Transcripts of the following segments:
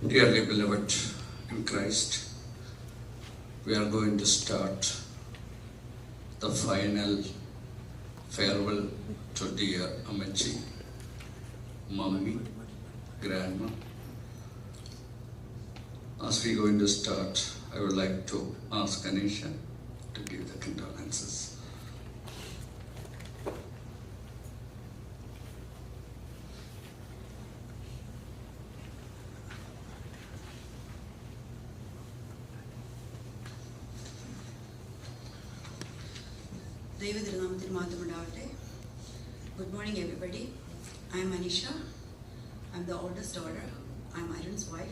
Dearly beloved in Christ, we are going to start the final farewell to dear Amachi, Mummy, Grandma. As we are going to start, I would like to ask Anisha to give the condolences. Good morning, everybody. I'm Anisha. I'm the oldest daughter. I'm Arun's wife.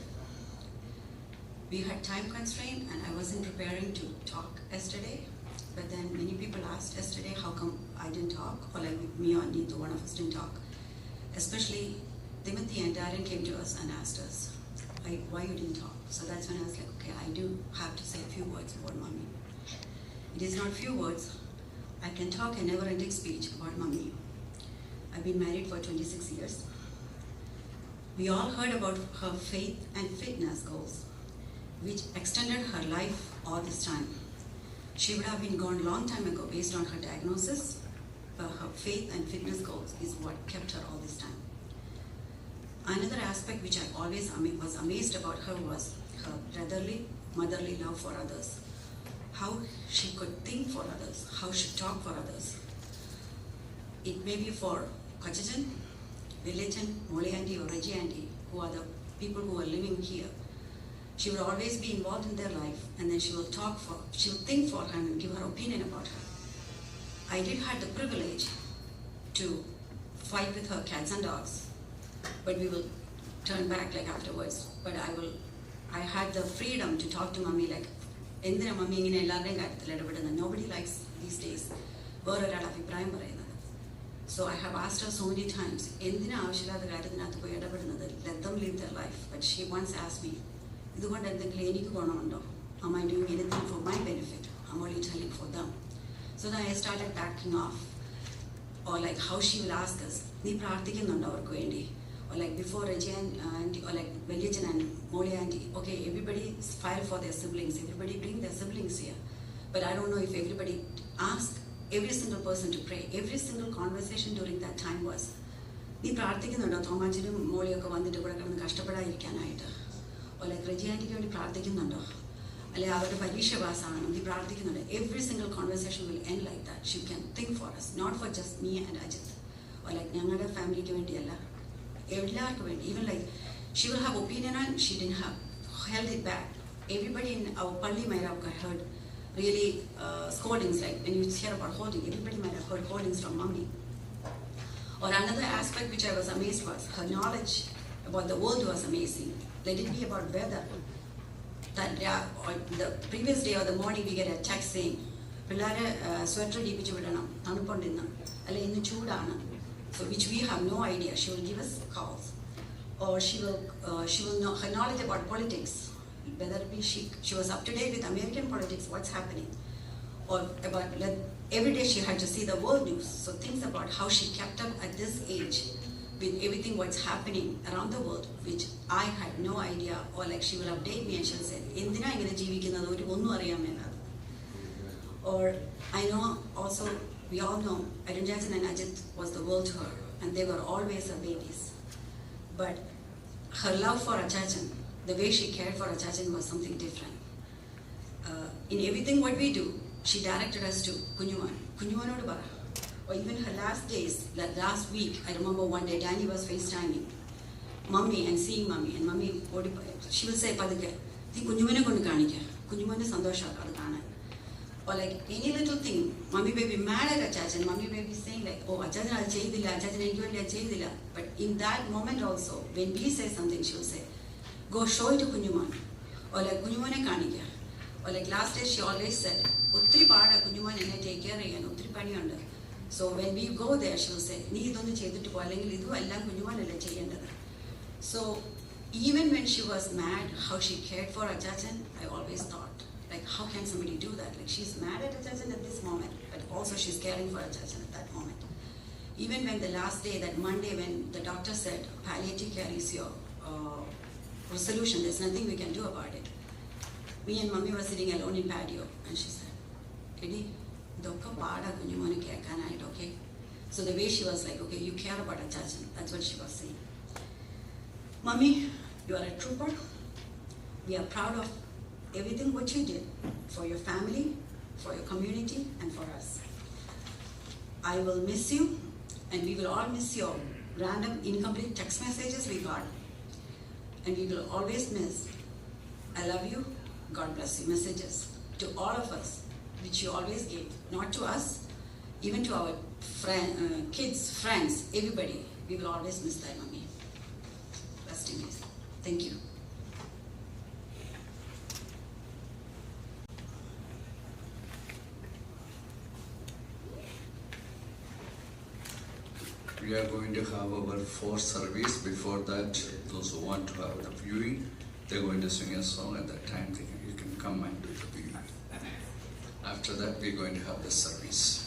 We had time constraint and I wasn't preparing to talk yesterday, but then many people asked yesterday how come I didn't talk, or like me or neither one of us didn't talk. Especially Timothy and Darren came to us and asked us why you didn't talk. So that's when I was like, okay, I do have to say a few words about Mummy. It is not few words. I can talk a never-ending speech about Mummy. I've been married for 26 years. We all heard about her faith and fitness goals, which extended her life all this time. She would have been gone long time ago based on her diagnosis, but her faith and fitness goals is what kept her all this time. Another aspect which I always was amazed about her was her brotherly, motherly love for others. How she could think for others, how she talked for others. It may be for Kachajan, Villajan, Mole Auntie or Reggie Auntie, who are the people who are living here. She will always be involved in their life, and then she will think for her and give her opinion about her. I did have the privilege to fight with her cats and dogs, but we will turn back like afterwards. But I had the freedom to talk to Mummy like, nobody likes these days. So I have asked her so many times, let them live their life. But she once asked me, am I doing anything for my benefit? I'm only telling for them. So then I started backing off. Or like how she will ask us, or like before Reggie and or like Velijan and Mole Auntie, okay, everybody file for their siblings, everybody bring their siblings here. But I don't know if everybody asked every single person to pray. Every single conversation during that time was, or like Reggie Auntie, every single conversation will end like that. She can think for us, not for just me and Ajit. Or like Nyangada family, even like she will have opinion and she didn't have held it back. Everybody in our Palli might have heard really scoldings, like when you hear about holding, everybody might have heard holdings from Mummy. Or another aspect which I was amazed was her knowledge about the world was amazing. Let it be about weather. That or the previous day or the morning we get a text saying, sweater so which we have no idea. She will give us calls. Or she will know her knowledge about politics, whether it be she was up to date with American politics, what's happening. Or about every day she had to see the world news. So things about how she kept up at this age with everything what's happening around the world, which I had no idea. Or like she will update me and she'll say, or I know also, we all know Arun Jajan and Ajit was the world to her, and they were always her babies. But her love for Achajan, the way she cared for Achajan was something different. In everything what we do, she directed us to Kunyuman Odabara. Or even her last days, like last week, I remember one day Danny was FaceTiming Mummy and seeing Mummy, and Mummy, she will say, or like any little thing, Mummy may be mad at Achajan, Mummy may be saying like, oh, Achajan I'll change the Achajan. But in that moment also, when we say something, she will say, go show it to Kunyuman. Or like Kunyumane Kanika. Or like last day she always said, Uttri Pada Kunyuman and take care and Uttri Pani under. So when we go there, she will say, Ni don't change to Kualanglidu, Allah Kunyuman and Chayanda. So even when she was mad, how she cared for Achajan, I always thought, like, how can somebody do that? Like, she's mad at Achajan at this moment, but also she's caring for Achajan at that moment. Even when the last day, that Monday, when the doctor said, palliative care is your resolution. There's nothing we can do about it. Me and Mummy were sitting alone in patio, and she said, Eddie, okay? So the way she was like, okay, you care about a judge. That's what she was saying. Mummy, you are a trooper. We are proud of everything what you did for your family, for your community, and for us. I will miss you, and we will all miss your random incomplete text messages we got. And we will always miss, I love you, God bless you messages to all of us, which you always gave, not to us, even to our kids, friends, everybody. We will always miss that, Mummy. Rest in peace. Thank you. We are going to have our fourth service. Before that, those who want to have the viewing, they're going to sing a song. At that time, you can come and do the viewing. After that, we're going to have the service.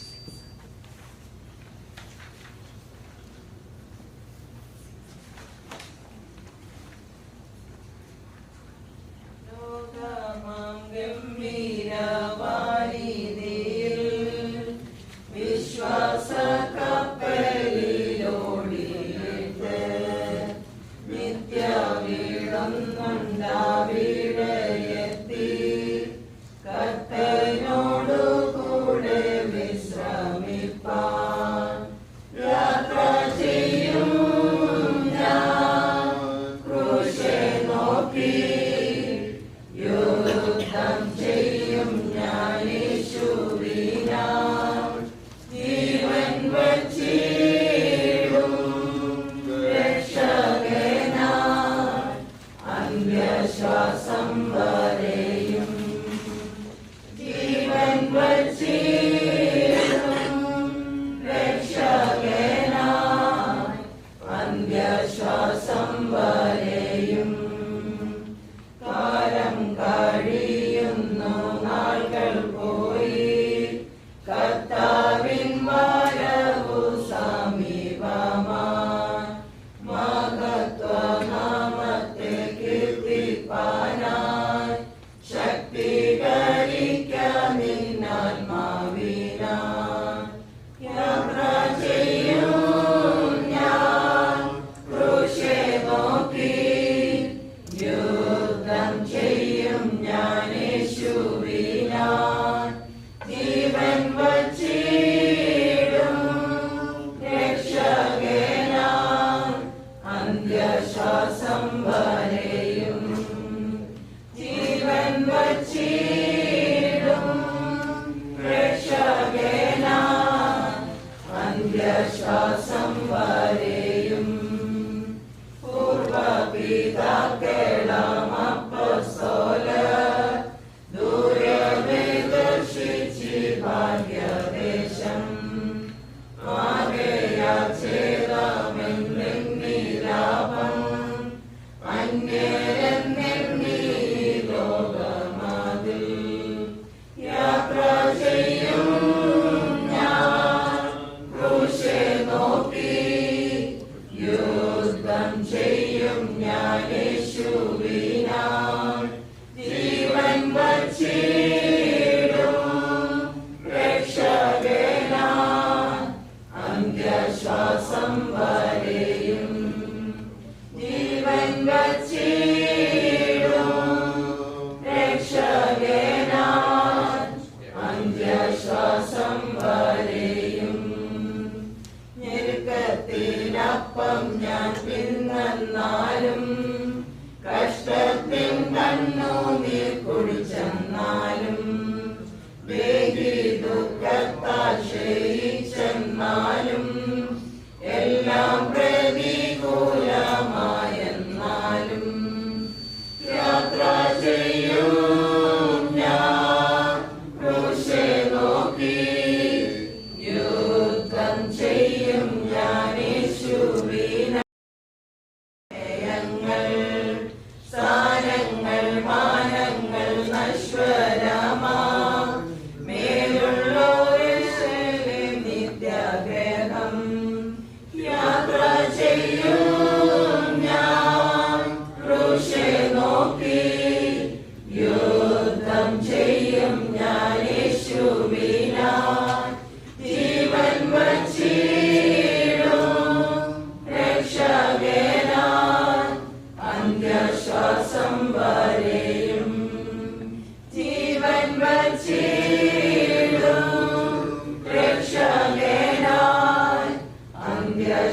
നിത്യഗ്രഹം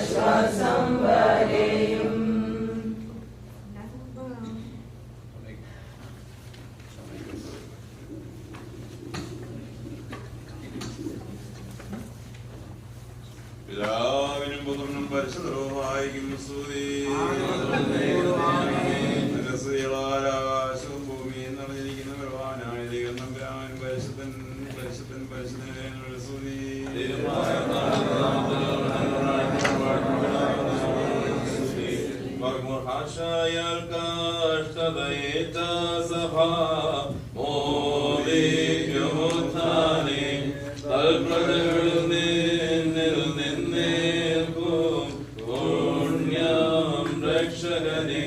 ശ്വാസം വരെയും. പിതാവിനും പുത്രനും പരിശുദ്ധവുമായിരിക്കും സ്തുതി. ആകാശവും ഭൂമിയും നിറഞ്ഞിരിക്കുന്ന ബലവാനായ ദൈവം തമ്പുരാൻ പരിശുദ്ധൻ പരിശുദ്ധൻ പരിശുദ്ധൻ സ്തുതി. ാൽ കഷ്ടതയേറ്റ സഭ മോദിക്കുമുത്ഥാനെ തൽപ്രജകളിൽ നിന്നിൽ നിന്നേൽക്കും പുണ്യം രക്ഷകനെ.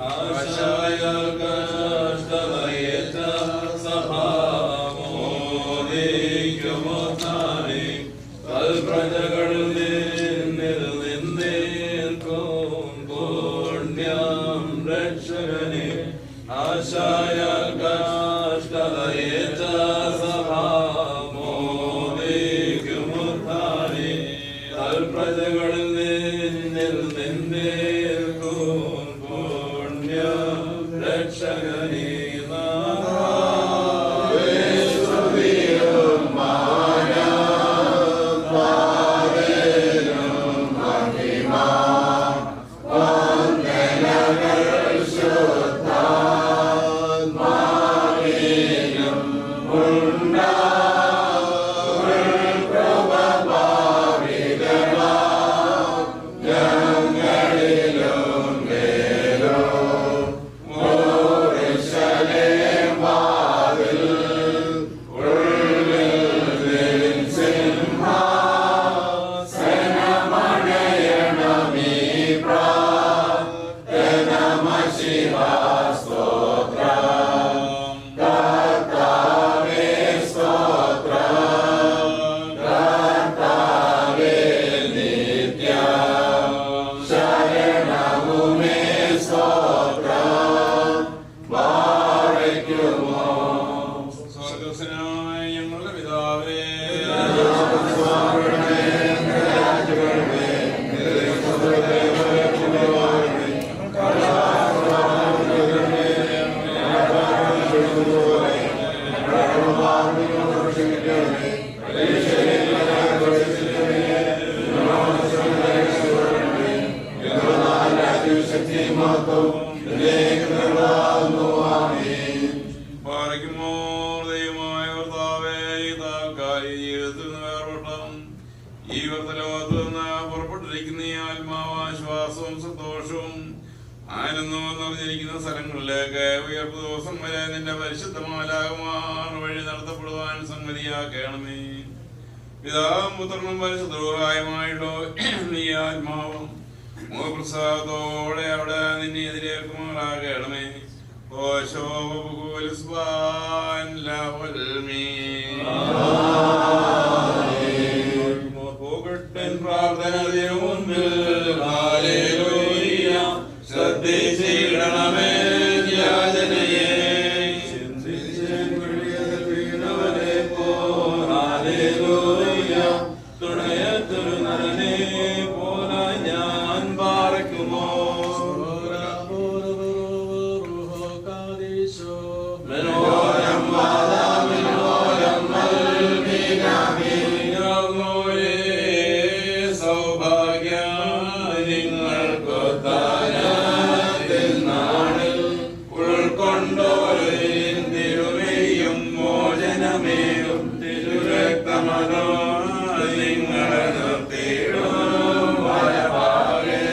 ആശായാൽ കഷ്ടതയേറ്റ സഭ മോദിക്കുമുത്ഥാനെ തൽപ്രജകളിൽ നിന്നിൽ നിന്നേൽക്കും പുണ്യം രക്ഷകനെ. ആശായാൽ കഷ്ടതയേറ്റ സഭ മോദിക്കുമുത്ഥാനെ തൽപ്രജകളിൽ നിന്നിൽ നിന്നേൽക്കും പുണ്യം രക്ഷകനെ. ഞങ്ങളുടെ പിതാവേ ഈ വർത്തലോകത്ത് നിന്ന് പുറപ്പെട്ടിരിക്കുന്ന ഈ ആത്മാവാശ്വാസവും സന്തോഷവും ആനന്ദവും നിറഞ്ഞിരിക്കുന്ന സ്ഥലങ്ങളിലേക്ക് ഉയർപ്പ് ദിവസം വരെ നിന്റെ പരിശുദ്ധമാലാകുമാർ വഴി നടത്തപ്പെടുവാൻ സമ്മതിയാക്കണമേ. പിതാവും പുത്രനും പരിശുദ്ധവുമായുള്ളോ നീ ആത്മാവും മുഖപ്രസാദത്തോടെ അവിടെ നിന്നെ എതിരേൽക്കുമാറാകണമേ. പ്രാർത്ഥന മുൻപിൽ ശ്രദ്ധിച്ചിടണമേ യാചനയെ തുണയത്തൊരു നരനെ പോല ഞാൻ പാർക്കുമോ. മനോരം മനോരം സൗഭാഗ്യ നിങ്ങൾക്കൊത്താനത്തിൽ നാളിൽ ഉൾക്കൊണ്ടോരും തിരുമേയും മോചനമേയും തിരുരക്തമനോ നിങ്ങളെ നിർത്തിയിടും വരവാകെ.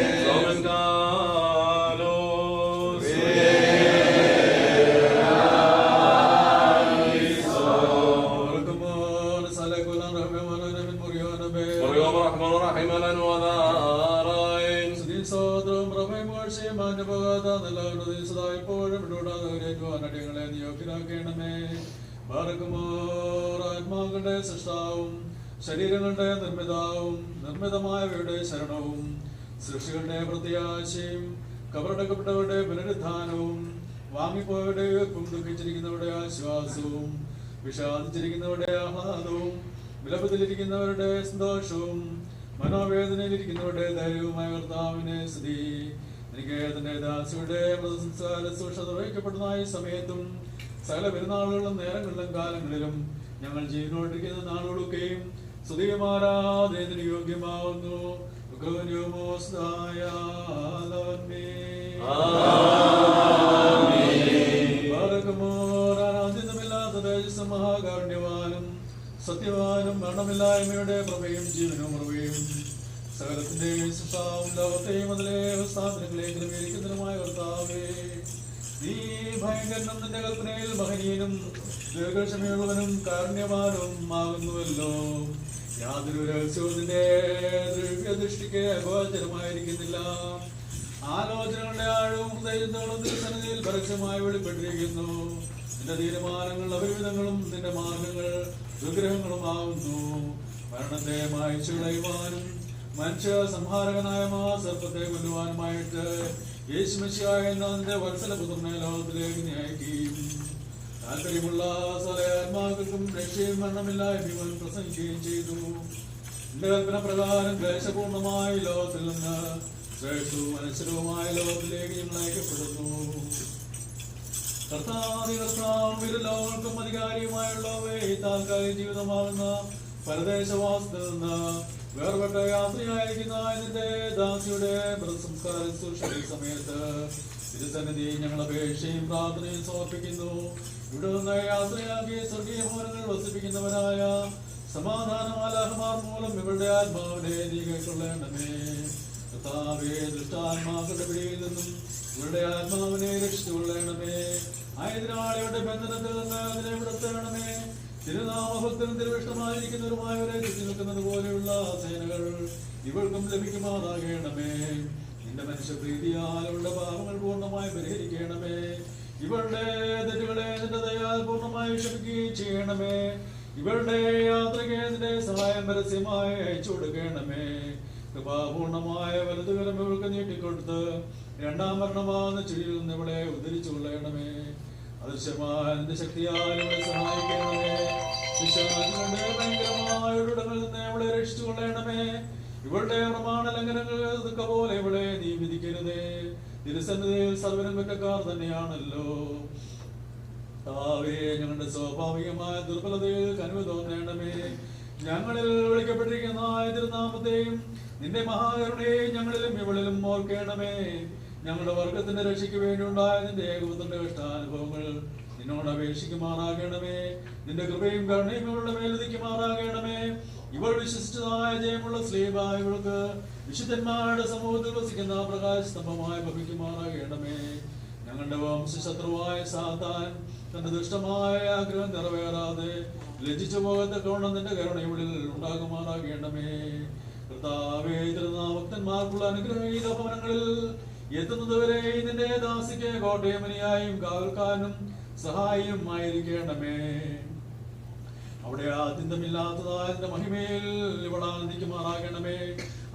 ആത്മാക്കളുടെ സൃഷ്ടാവും ശരീരങ്ങളുടെ നിർമ്മിതാവും നിർമ്മിതമായവയുടെ ശരണവും സൃഷ്ടികളുടെ പ്രത്യാശയും കബറടക്കപ്പെട്ടവരുടെ പുനരുദ്ധാനവും വാങ്ങിപ്പോയവരുടെ ഉയർപ്പും ദുഃഖിച്ചിരിക്കുന്നവരുടെ ആശ്വാസവും വിഷാദിച്ചിരിക്കുന്നവരുടെ ആഹ്ലാദവും വിലപത്തിലിരിക്കുന്നവരുടെ സന്തോഷവും മനോവേദനയിലിരിക്കുന്നവരുടെ ധൈര്യവുമായ കർത്താവിനെ സ്തുതി. എനിക്ക് തന്റെ ദാസിയുടെ മൃതസംസ്കാര സൂക്ഷ്മത വഹിക്കപ്പെടുന്ന ഈ സമയത്തും സകല പെരുന്നാളുകളിലും നേരങ്ങളിലും കാലങ്ങളിലും ഞങ്ങൾ ജീവനോട്ടിരിക്കുന്ന നാളുകളൊക്കെയും സ്തുതിയുമാരാധനത്തിന് യോഗ്യമാവുന്നു. ആരാധ്യമില്ലാത്ത തേജസ്സും മഹാകാരുണ്യവാനും സത്യവാനും മരണമില്ലായ്മയുടെ പ്രഭയും ജീവനും പ്രഭയും സകലത്തിന്റെ സൃഷ്ടാവും ലോകത്തെയും അതിലെ സ്ഥാപനങ്ങളെ ക്രമീകരിക്കുന്നതിനുമായ കർത്താവേ, നീ ഭയങ്കരനും നിന്റെ കൽപ്പനയിൽ മഹനീയനും ദീർഘക്ഷമയുള്ളവനും കാരുണ്യവാനും ആകുന്നുവല്ലോ. യാതൊരു രഹസ്യവും നിന്റെ ദൃഷ്ടിക്ക് അഗോചരമായിരിക്കുന്നില്ല. ആലോചനകളുടെ ആഴവും ഹൃദയങ്ങളും സന്നിധിയിൽ പരസ്യമായി വെളിപ്പെട്ടിരിക്കുന്നു. നിന്റെ തീരുമാനങ്ങൾ അപരിമിതങ്ങളും നിന്റെ മാർഗങ്ങൾ വിഗ്രഹങ്ങളുമാകുന്നു. മരണത്തെ മായ്ച്ചു കളയുവാനും മനുഷ്യ സംഹാരകനായ സർപ്പത്തെ കൊല്ലുവാനുമായിട്ട് യേശുമിശിഹായ നിന്റെ വത്സലപുത്രനെ ലോകത്തിലേക്ക് നയിക്കുകയും താല്പര്യമുള്ള സകലാത്മാക്കൾക്കും രക്ഷയും മരണമില്ലായ്മ പ്രസംഗിക്കുകയും ചെയ്തു. നിന്റെ കൽപ്പന പ്രകാരം ക്ലേശപൂർണമായി ലോകത്തിൽ നിന്ന് ശ്രേഷ്ഠവും അനശ്വരവുമായ ലോകത്തിലേക്ക് ഞങ്ങൾ അയക്കപ്പെടുന്നു. കർത്താവും ലോകങ്ങൾക്കും അധികാരിയുമായുള്ളവേ, താൽക്കാലിക ജീവിതമാകുന്ന പരദേശവാസത്തിൽ നിന്ന് വേർപെട്ട യാത്രയായിരിക്കുന്ന നിന്റെ ദാസിയുടെ മൃതസംസ്കാര ശുശ്രൂഷ സമയത്ത് തിരുസന്നിധി ഞങ്ങൾ അപേക്ഷയും പ്രാർത്ഥനയും സമർപ്പിക്കുന്നു. ഇവിടെ നിന്ന് യാത്രയാക്കി സ്വർഗീയ ഭവനങ്ങൾ വസിപ്പിക്കുന്നവരായ സമാധാനമാലാഹമാർ മൂലം ഇവരുടെ ആത്മാവിനെ നീ കൈക്കൊള്ളേണ്ടമേ. കർത്താവേ, ദുഷ്ടാത്മാക്കളുടെ പിടിയിൽ നിന്നും ഇവരുടെ ആത്മാവിനെ രക്ഷിച്ചുകൊള്ളേണമേ. ആയതിനാളിയുടെ ബന്ധനത്തിൽ നിന്ന് അതിനെ വിടത്തേണമേ. തിരുനാമഭക്തനും തിരുവിഷ്ടമായിരിക്കുന്നവരുമായവരെ ചുറ്റി നിൽക്കുന്നത് പോലെയുള്ള സേനകൾ ഇവൾക്കും ലഭിക്കുമാറാകണമേ. നിന്റെ മനുഷ്യപ്രീതിയാൽ അവളുടെ പാപങ്ങൾ പൂർണ്ണമായി പരിഹരിക്കണമേ. ഇവളുടെ തെറ്റുകളെ നിന്റെ ദയാൽ പൂർണ്ണമായി ക്ഷമിക്കുകയും ചെയ്യണമേ. ഇവളുടെ യാത്രയ്ക്ക് നിന്റെ സഹായം പരസ്യമായി അയച്ചു കൊടുക്കണമേ. കൃപാപൂർണമായ വലതുകരം ഇവൾക്ക് നീട്ടിക്കൊടുത്ത് രണ്ടാം മരണമാകുന്ന ചെടിയിൽ നിന്ന് ഇവളെ ഉദ്ധരിച്ചു കൊള്ളണമേ. അദൃശ്യമായ നിന്റെ ശക്തിയാൽ ഇവളെ സഹായിക്കണമേ. വിശ്വാസികളുടെ ഭയങ്കരമായ ഒരിടങ്ങളിൽ നിന്ന് ഇവളെ രക്ഷിച്ചു കൊള്ളണമേ. ഇവളുടെ പ്രമാണ ലംഘനങ്ങൾ പോലെ ഇവളെ നീ വിധിക്കരുതേ. തിരുസന്നിധിയിൽ സർവ്വനും കുറ്റക്കാർ തന്നെയാണല്ലോ. താവേ, ഞങ്ങളുടെ സ്വാഭാവികമായ ദുർബലതയിൽ കനിവ് തോന്നണമേ. ഞങ്ങളിൽ വിളിക്കപ്പെട്ടിരിക്കുന്ന തിരുനാമത്തെയും നിന്റെ മഹാകരുണയെയും ഞങ്ങളിലും ഇവളിലും ഓർക്കണമേ. ഞങ്ങളുടെ വർഗത്തിന്റെ രക്ഷയ്ക്ക് വേണ്ടി ഉണ്ടായ നിന്റെ ഏകപുത്രന്റെ കഷ്ടാനുഭവങ്ങൾ നിന്നോട് അപേക്ഷിക്കുമാറാകണമേ. നിന്റെ കൃപയും കരുണയും ഇവളുടെ മേലുദിക്കുമാറാകണമേ. ഇവൾ വിശ്വസിച്ചതായ ജയമുള്ള സ്ലീബ ഇവൾക്ക് വിശുദ്ധന്മാരുടെ സമൂഹത്തിൽ വസിക്കുന്ന പ്രകാശസ്തംഭമായി ഭവിക്കുമാറാകണമേ. ഞങ്ങളുടെ വംശശത്രുവായ സാത്താൻ തന്റെ ദുഷ്ടമായ ആഗ്രഹം നിറവേറാതെ ലജ്ജിച്ചു പോകത്തക്കവണ്ണം നിന്റെ കരുണ ഇവളിൽ ഉണ്ടാകുമാറാകണമേ. കർത്താവേ, തിരുനാമക്തന്മാർക്കുള്ള അനുഗ്രഹീത ഭവനങ്ങളിൽ എത്തുന്നതുവരെ നിന്റെ ദാസിക്ക് കോട്ടയമനിയായും കാവൽക്കാരനും സഹായിയും ആയിരിക്കണമേ. അവിടെ ആദ്യന്തമില്ലാത്തതായ നിന്റെ മഹിമയിൽ ഇവൾ ആനന്ദിക്കുമാറാകണമേ.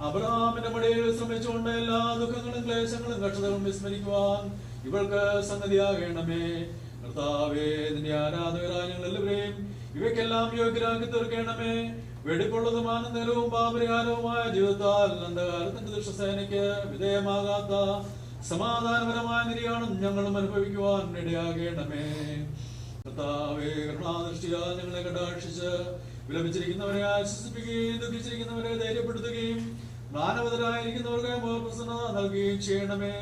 അബ്രഹാമിന്റെ മടിയിൽ ശ്രമിച്ചുകൊണ്ട് എല്ലാ ദുഃഖങ്ങളും ക്ലേശങ്ങളും കഷ്ടതകളും വിസ്മരിക്കുവാൻ ഇവൾക്ക് സംഗതിയാകണമേ. കർത്താവേ, നിന്റെ ആരാധകരായ ഞങ്ങൾ എല്ലാവരെയും ഇവയ്ക്കെല്ലാം യോഗ്യരാക്കി തീർക്കണമേ. വെടിപ്പുള്ളതും ആനന്ദകരവും പാപരിഹാരവുമായ ജീവിതത്താൽ അന്ധകാരത്തിന്റെ ദുഷ്ടസേനയ്ക്ക് വിധേയമാകാത്ത സമാധാനപരമായ നിര്യാണം ഞങ്ങളും അനുഭവിക്കുവാൻ ഇടയാകണമേ. കർത്താവേ, കരുണാദൃഷ്ടിയാൽ ഞങ്ങളെ കടാക്ഷിച്ച് വിലപിച്ചിരിക്കുന്നവരെ ആശ്വസിപ്പിക്കുകയും ദുഃഖിച്ചിരിക്കുന്നവരെ ധൈര്യപ്പെടുത്തുകയും മാനവതരായിരിക്കുന്നവർക്ക് പ്രസന്നത നൽകുകയും ചെയ്യണമേ.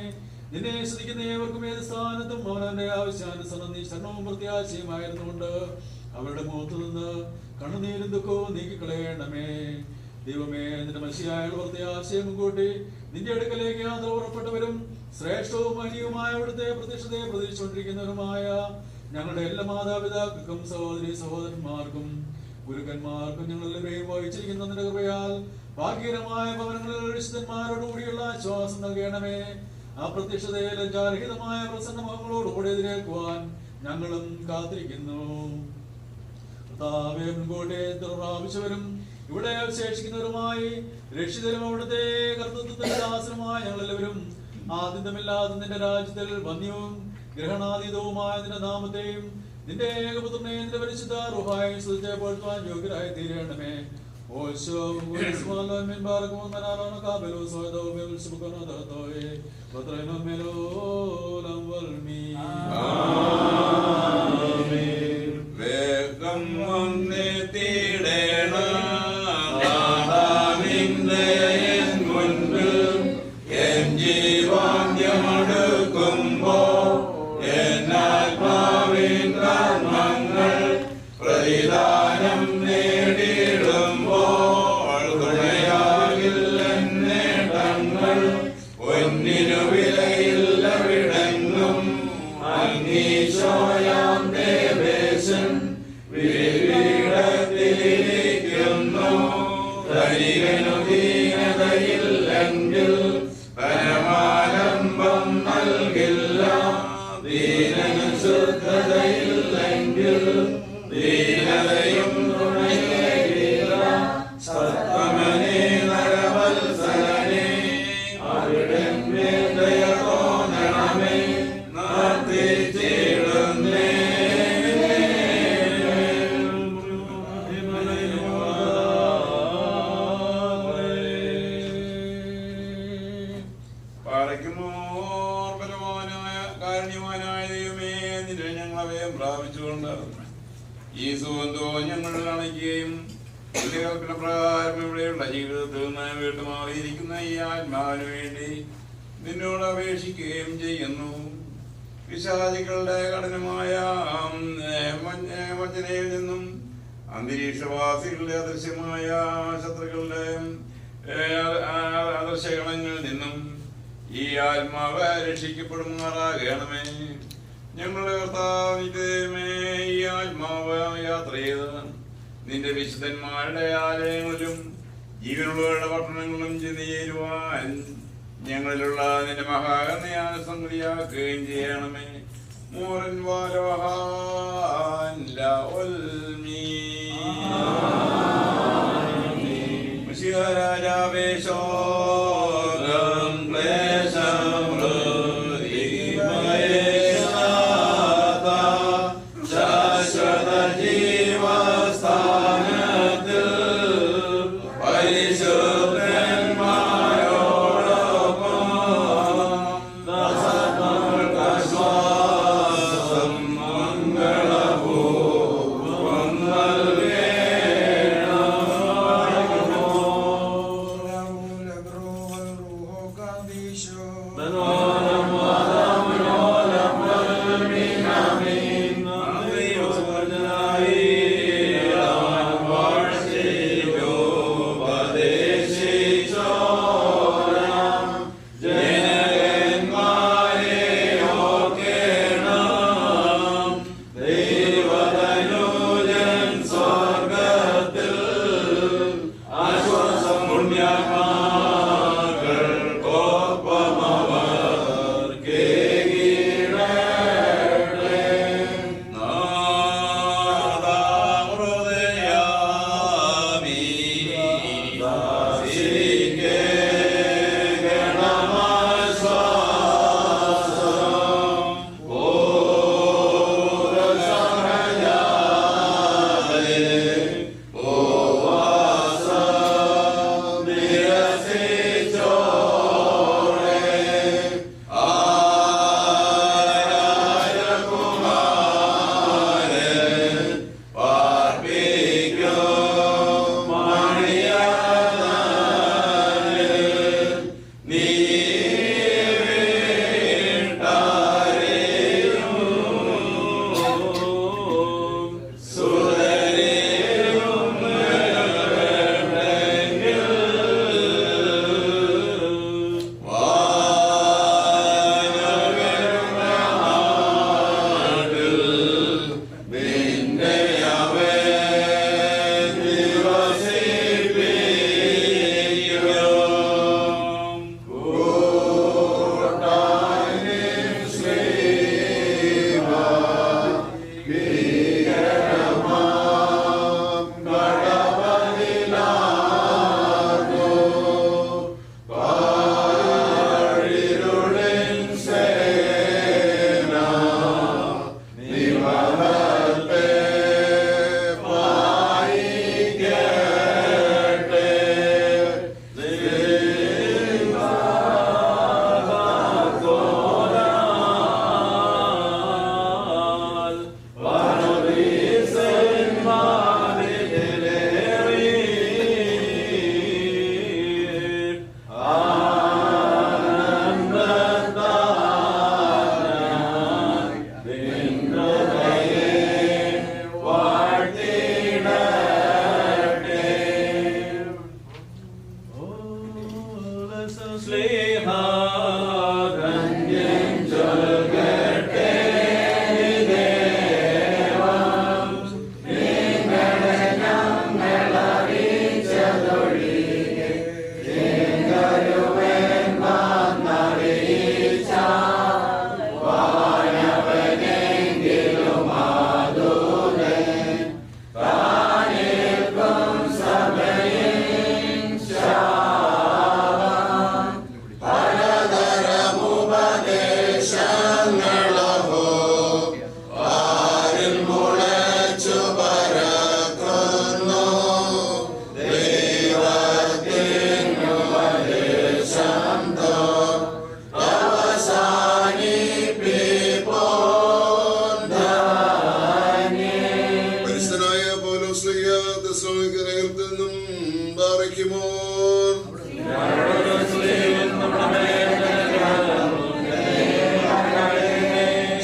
നിന്നെ ശ്രദ്ധിക്കുന്ന ഏവർക്കും ഏത് സ്ഥാനത്തും അവനവന്റെ ആവശ്യാനുസരണം നീ ശരണവും പ്രത്യാശയുമായിരുന്നുകൊണ്ട് അവരുടെ മുഖത്തു നിന്ന് കണ്ണുനീരും ദുഃഖവും നീക്കിക്കളയണമേ. ദൈവമേ, നിന്റെ മനുഷ്യായ പ്രത്യാശയം കൂട്ടി നിന്റെ അടുക്കലേക്ക് യാത്ര പുറപ്പെട്ടവരും ശ്രേഷ്ഠവും മഹിയുമായ അവിടുത്തെ പ്രത്യക്ഷതയെ പ്രതീക്ഷിച്ചുകൊണ്ടിരിക്കുന്നവരുമായ ഞങ്ങളുടെ എല്ലാ മാതാപിതാക്കൾക്കും സഹോദരി സഹോദരന്മാർക്കും ഗുരുക്കന്മാർക്കും ഞങ്ങളെല്ലാവരെയും വഹിച്ചിരിക്കുന്ന നിന്റെ കൃപയാൽ ഭാഗ്യകരമായ ഭവനങ്ങളിൽ വിശുദ്ധന്മാരോടുകൂടിയുള്ള ആശ്വാസം നൽകണമേ. ആ പ്രത്യക്ഷതയെ ലജ്ജാരഹിതമായ പ്രസന്ന മുഖങ്ങളോടുകൂടി എതിരേൽക്കുവാൻ ഞങ്ങളും കാത്തിരിക്കുന്നു. കർത്താവേ, മുൻകൂട്ടി പ്രാപിച്ചവരും ഇവിടെ അവശേഷിക്കുന്നവരുമായി രക്ഷിതരും അവിടുത്തെ കർത്തൃത്വത്തിന്റെ ദാസനുമായ ഞങ്ങളെല്ലാവരും ആദ്യന്തമില്ലാത്ത നിന്റെ രാജ്യത്തിൽ വന്യവും ഗ്രഹണാതീതവുമായ നിന്റെ നാമത്തെയും നിന്റെ ഏകപുത്രനെയും നിന്റെ പരിശുദ്ധ റുഹായെയും സ്തുതിച്ച് പുകഴ്ത്തുവാൻ യോഗ്യരായി തീരണമേ. വേഗം വന്നെത്തിയിടേണ നാഥാവിന്റെ മുൻപിൽ എൻ ജീവാന്ത്യമെടുക്കുമ്പോൾ എന്നാത്മാവിൻ കർമ്മങ്ങൾ പ്രതിദാനം നേടിയിടുമ്പോൾ തുണയാകില്ലെൻ നേട്ടങ്ങൾ പൊന്നിനു വിലയില്ലവിടെങ്ങും അങ്ങീശോയാം ദേവേശൻ വിരിടത്തിലിരിക്കുന്നു ധനികനു ദീനതയില്ലെങ്കിൽ പരമാലംബം നൽകില്ല ദീനനു ശുദ്ധതയില്ലെങ്കിൽ ദീനതയും തുണയേകില്ല സത്തമനേ നരവത്സരനേ അവിടെ ദയ തോന്നണമേ നാത്തിച്ചിടുന്നേ പാറയ്ക്കുമോർ ബലവാനായ കാരുണ്യവാനായ ദൈവമേ നിന്നെ ഞങ്ങളവയെ പ്രാപിച്ചുകൊണ്ട് ഈ സുഗന്ധോ ഞങ്ങൾ അണയ്ക്കുകയും നിന്റെ കൽപ്പന പ്രകാരം ഇവിടെയുള്ള ജീവിതത്തിൽ നിന്ന് വീട്ടുമാറിയിരിക്കുന്ന ഈ ആത്മാവിന് വേണ്ടി നിന്നോട് അപേക്ഷിക്കുകയും ചെയ്യുന്നു. പിശാചികളുടെ കഠിനമായ വഞ്ചനയിൽ നിന്നും അന്തരീക്ഷവാസികളുടെ അദൃശ്യമായ ശത്രുക്കളുടെ അദൃശ്യഗണങ്ങളിൽ നിന്നും ഈ ആത്മാവ് രക്ഷിക്കപ്പെടുമാറാകണമേ. ഞങ്ങളുടെ കർത്താവിനെ ഈ ആത്മാവ് യാത്ര ചെയ്ത് നിന്റെ വിശുദ്ധന്മാരുടെ ആലയങ്ങളിലും ജീവനുള്ളവരുടെ പട്ടണങ്ങളിലും ചെന്ന് ചേരുവാൻ ഞങ്ങളിലുള്ള നിന്റെ മഹാകർണയാന സംഗതിയാക്കുകയും ചെയ്യണമേ. മോറൻ വാലോഹാൻ രാജാവേശോകം ശാശ്വത ജീവസ്ഥാനത്തിൽ പരിശുദ്ധന്മാരോടൊപ്പം ദാസന്മാർക്കാശ്വാസം മംഗളപൂർവം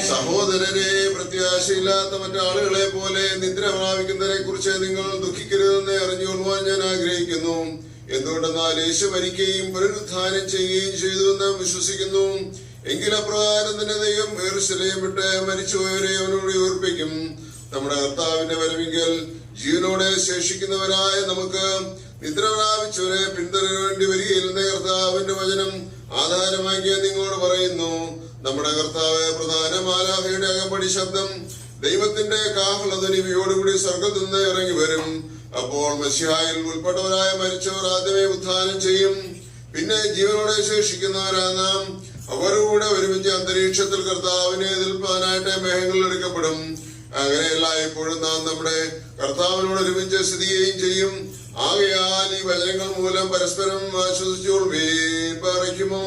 സഹോദരരെ, പ്രത്യാശയില്ലാത്ത മറ്റാളുകളെ പോലെ നിദ്ര പ്രാപിക്കുന്നതിനെ കുറിച്ച് നിങ്ങൾ ദുഃഖിക്കരുതെന്ന് അറിഞ്ഞുകൊള്ളുവാൻ ഞാൻ ആഗ്രഹിക്കുന്നു. എന്തുകൊണ്ടെന്നാൽ യേശു മരിക്കുകയും പുനരുത്ഥാനം ചെയ്യുകയും ചെയ്തുവെന്ന് വിശ്വസിക്കുന്നു. എങ്കിൽ അപ്രകാരം തന്നെ ദൈവം യെരൂശലേം വിട്ട് മരിച്ചുപോയവരെ അവനോട് ഉയർപ്പിക്കും. നമ്മുടെ കർത്താവിന്റെ വരവിങ്കൽ ജീവനോടെ ശേഷിക്കുന്നവരായ നമുക്ക് നിദ്ര പ്രാപിച്ചവരെ പിന്തുടരേണ്ടി വരികയില്ലെന്ന കർത്താവിന്റെ വചനം ആധാരമാക്കിയ നിങ്ങളോട് പറയുന്നു. നമ്മുടെ കർത്താവ് പ്രധാന മാലാഖയുടെ അകമ്പടി ശബ്ദം, ദൈവത്തിന്റെ കാഹളധ്വനിയോടുകൂടി സ്വർഗ്ഗത്തിൽ നിന്ന് ഇറങ്ങി വരും. അപ്പോൾ മശിഹായിൽ ഉൾപ്പെട്ടവരായ മരിച്ചവർ ആദ്യമേ ഉത്ഥാനം ചെയ്യും. പിന്നെ ജീവനോടെ ശേഷിക്കുന്നവരാ നാം അവരോടെ ഒരുമിച്ച് അന്തരീക്ഷത്തിൽ കർത്താവിനെ എതിർപ്പാനായിട്ട് മേഘങ്ങളിൽ എടുക്കപ്പെടും. അങ്ങനെയല്ല എപ്പോഴും നാം നമ്മുടെ കർത്താവിനോട് ഒരുമിച്ച് സ്ഥിതി ചെയ്യുകയും ചെയ്യും. ആകയാൽ ഈ വചനങ്ങൾ മൂലം പരസ്പരം ആശ്വസിച്ചുകൊള്ളുവീൻ. പറയുമോ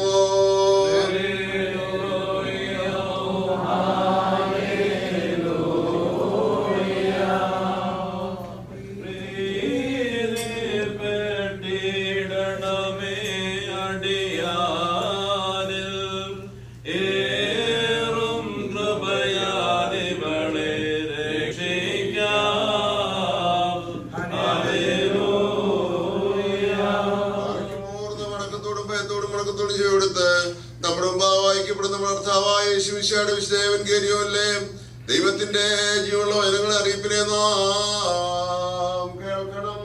ദൈവത്തിന്റെ ജീവനുള്ള വചനങ്ങളെ അറിയിപ്പിനെ നാം കേൾക്കണം.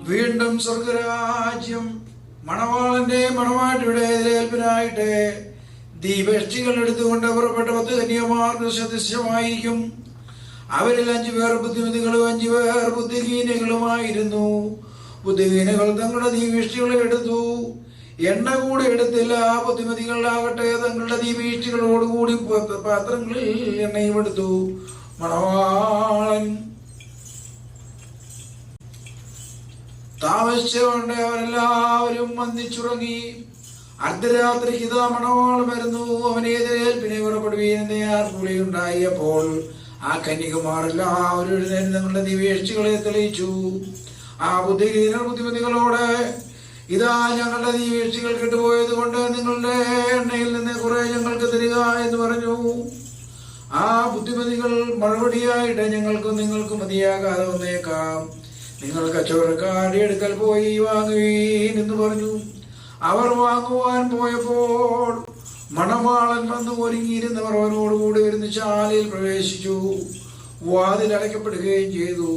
വീണ്ടും സ്വർഗരാജ്യം മണവാളന്റെ മണവാട്ടിയുടെ എതിരേൽപ്പിനായിട്ട് ദീപഷ്ടികൾ എടുത്തുകൊണ്ട് പുറപ്പെട്ട 10 കന്യകമാർക്ക് സദൃശ്യമായിരിക്കും. അവരിൽ 5 പേർ ബുദ്ധിമതികളും 5 പേർ ബുദ്ധിഹീനകളുമായിരുന്നു. ബുദ്ധിഹീനകൾ തങ്ങളുടെ ദീപഷ്ടികളെ എടുത്തു, എണ്ണ കൂടെ എടുത്തില്ല. ബുദ്ധിമതികളാകട്ടെ തങ്ങളുടെ ദീപഷ്ടികളോടുകൂടി പാത്രങ്ങളിൽ എണ്ണയും എടുത്തു. മണവാളൻ താമസിച്ചുകൊണ്ട് അവരെല്ലാവരും വന്നിച്ചുറങ്ങി. അർദ്ധരാത്രിക്ക് ഇതാ മണവാളൻ വരുന്നു, അവനെ എതിരേൽപ്പിനെ പുറപ്പെടുവീനെന്ന് ആർപ്പുളിയുണ്ടായി. അപ്പോൾ ആ കന്യകമാർ എല്ലാവരും എഴുന്നേറ്റ് തങ്ങളുടെ ദിവ്യേഷ്ടികളെ തെളിയിച്ചു. ആ ബുദ്ധിമതികളോട്, ഇതാ ഞങ്ങളുടെ ദിവ്യേഷ്ടികൾ കെട്ടുപോയത് കൊണ്ട് നിങ്ങളുടെ എണ്ണയിൽ നിന്ന് കുറെ ഞങ്ങൾക്ക് തരിക എന്ന് പറഞ്ഞു. ആ ബുദ്ധിമതികൾ മറുപടിയായിട്ട്, ഞങ്ങൾക്കും നിങ്ങൾക്ക് മതിയാകാതെ വന്നേക്കാം, നിങ്ങൾ കച്ചവടക്കാരുടെ അടുക്കൽ പോയി വാങ്ങുവീൻ എന്ന് പറഞ്ഞു. അവർ വാങ്ങുവാൻ പോയപ്പോൾ മണവാളൻ വന്ന് ഒരുങ്ങിയിരുന്നവർ അവനോടുകൂടി വരുന്ന ശാലയിൽ പ്രവേശിച്ചു. വാതിൽ അടയ്ക്കപ്പെടുകയും ചെയ്തു.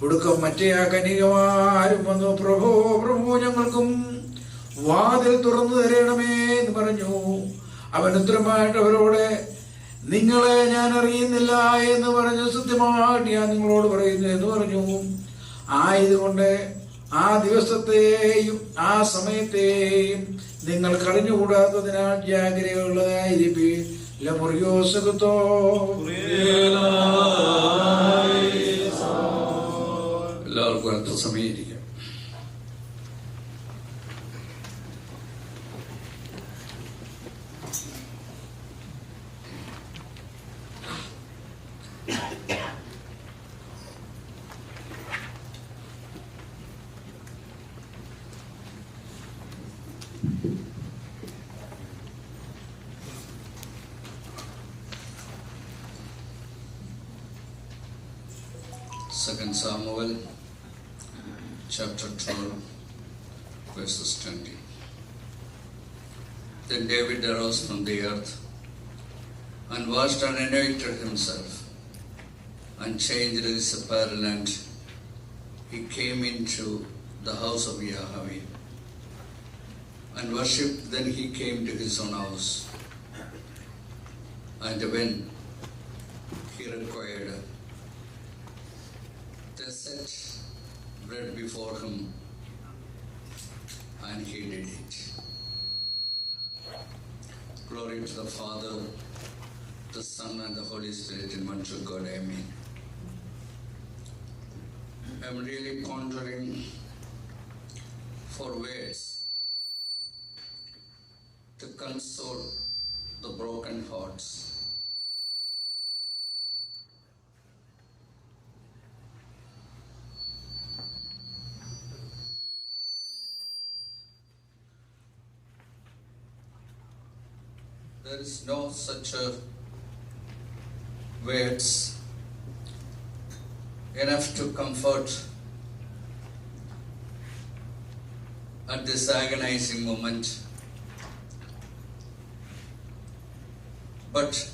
ഒടുക്കം മറ്റേ ആ കന്യകമാരും വന്നു, പ്രഭോ പ്രഭു, ഞങ്ങൾക്കും വാതിൽ തുറന്നു തരണമേ എന്ന് പറഞ്ഞു. അവൻ ഉത്തരമായിട്ട് അവരോട്, നിങ്ങളെ ഞാൻ അറിയുന്നില്ല എന്ന് പറഞ്ഞു. സത്യമായിട്ട് ഞാൻ നിങ്ങളോട് പറയുന്നു എന്ന് പറഞ്ഞു. ആയതുകൊണ്ട് ആ ദിവസത്തെയും ആ സമയത്തെയും നിങ്ങൾ കഴിഞ്ഞുകൂടാത്തതിനാൽ ജാഗ്രതയുള്ളതായിരിക്കും. എല്ലാവർക്കും അല്പസമയം. 2 Samuel chapter 12, verses 20. Then David arose from the earth and washed and anointed himself and changed his apparel, and he came into the house of Yahweh and worshipped. Then he came to his own house, and when he required, they set bread before him, and he did it. Glory to the Father, the Son, and the Holy Spirit, in one true God. Amen. I'm really pondering for words to console the broken hearts. There is no such words enough to comfort at this agonizing moment. But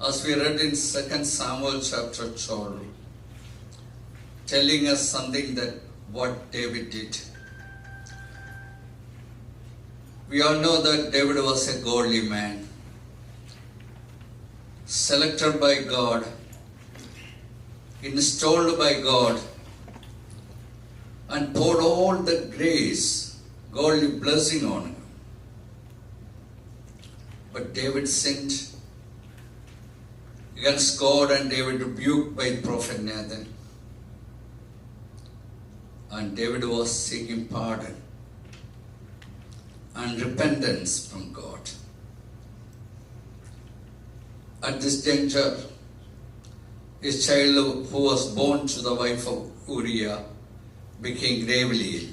as we read in 2 Samuel chapter 12, telling us something that what David did. We all know that David was a godly man, selected by God, installed by God, and poured all the grace, godly blessing on him. But David sinned against God, and David rebuked by prophet Nathan. And David was seeking pardon and repentance from God. At this juncture, his child, who was born to the wife of Uriah, became gravely ill.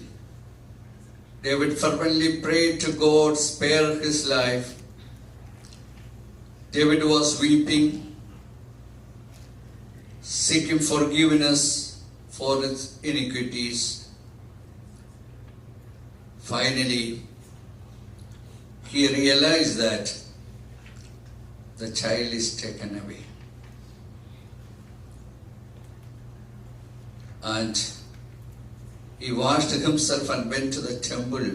David fervently prayed to God, spare his life. David was weeping, seeking forgiveness for his iniquities. Finally, he realized that the child is taken away. And he washed himself and went to the temple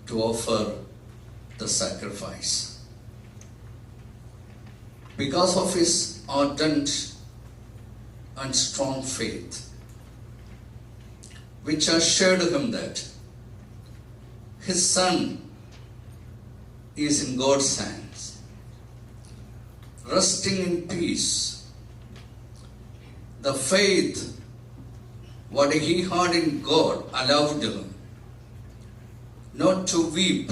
to offer the sacrifice. Because of his ardent and strong faith, which assured him that his son is in God's hands, resting in peace. The faith, what he had in God, allowed him not to weep,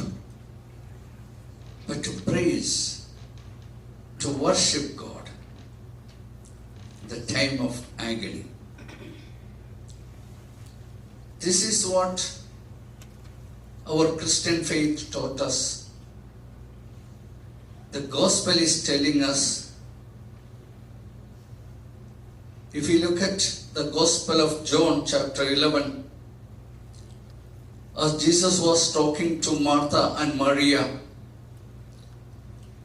but to praise, to worship God in the time of agony. This is what our Christian faith taught us. The gospel is telling us. If you look at the Gospel of John chapter 11, as Jesus was talking to Martha and Maria,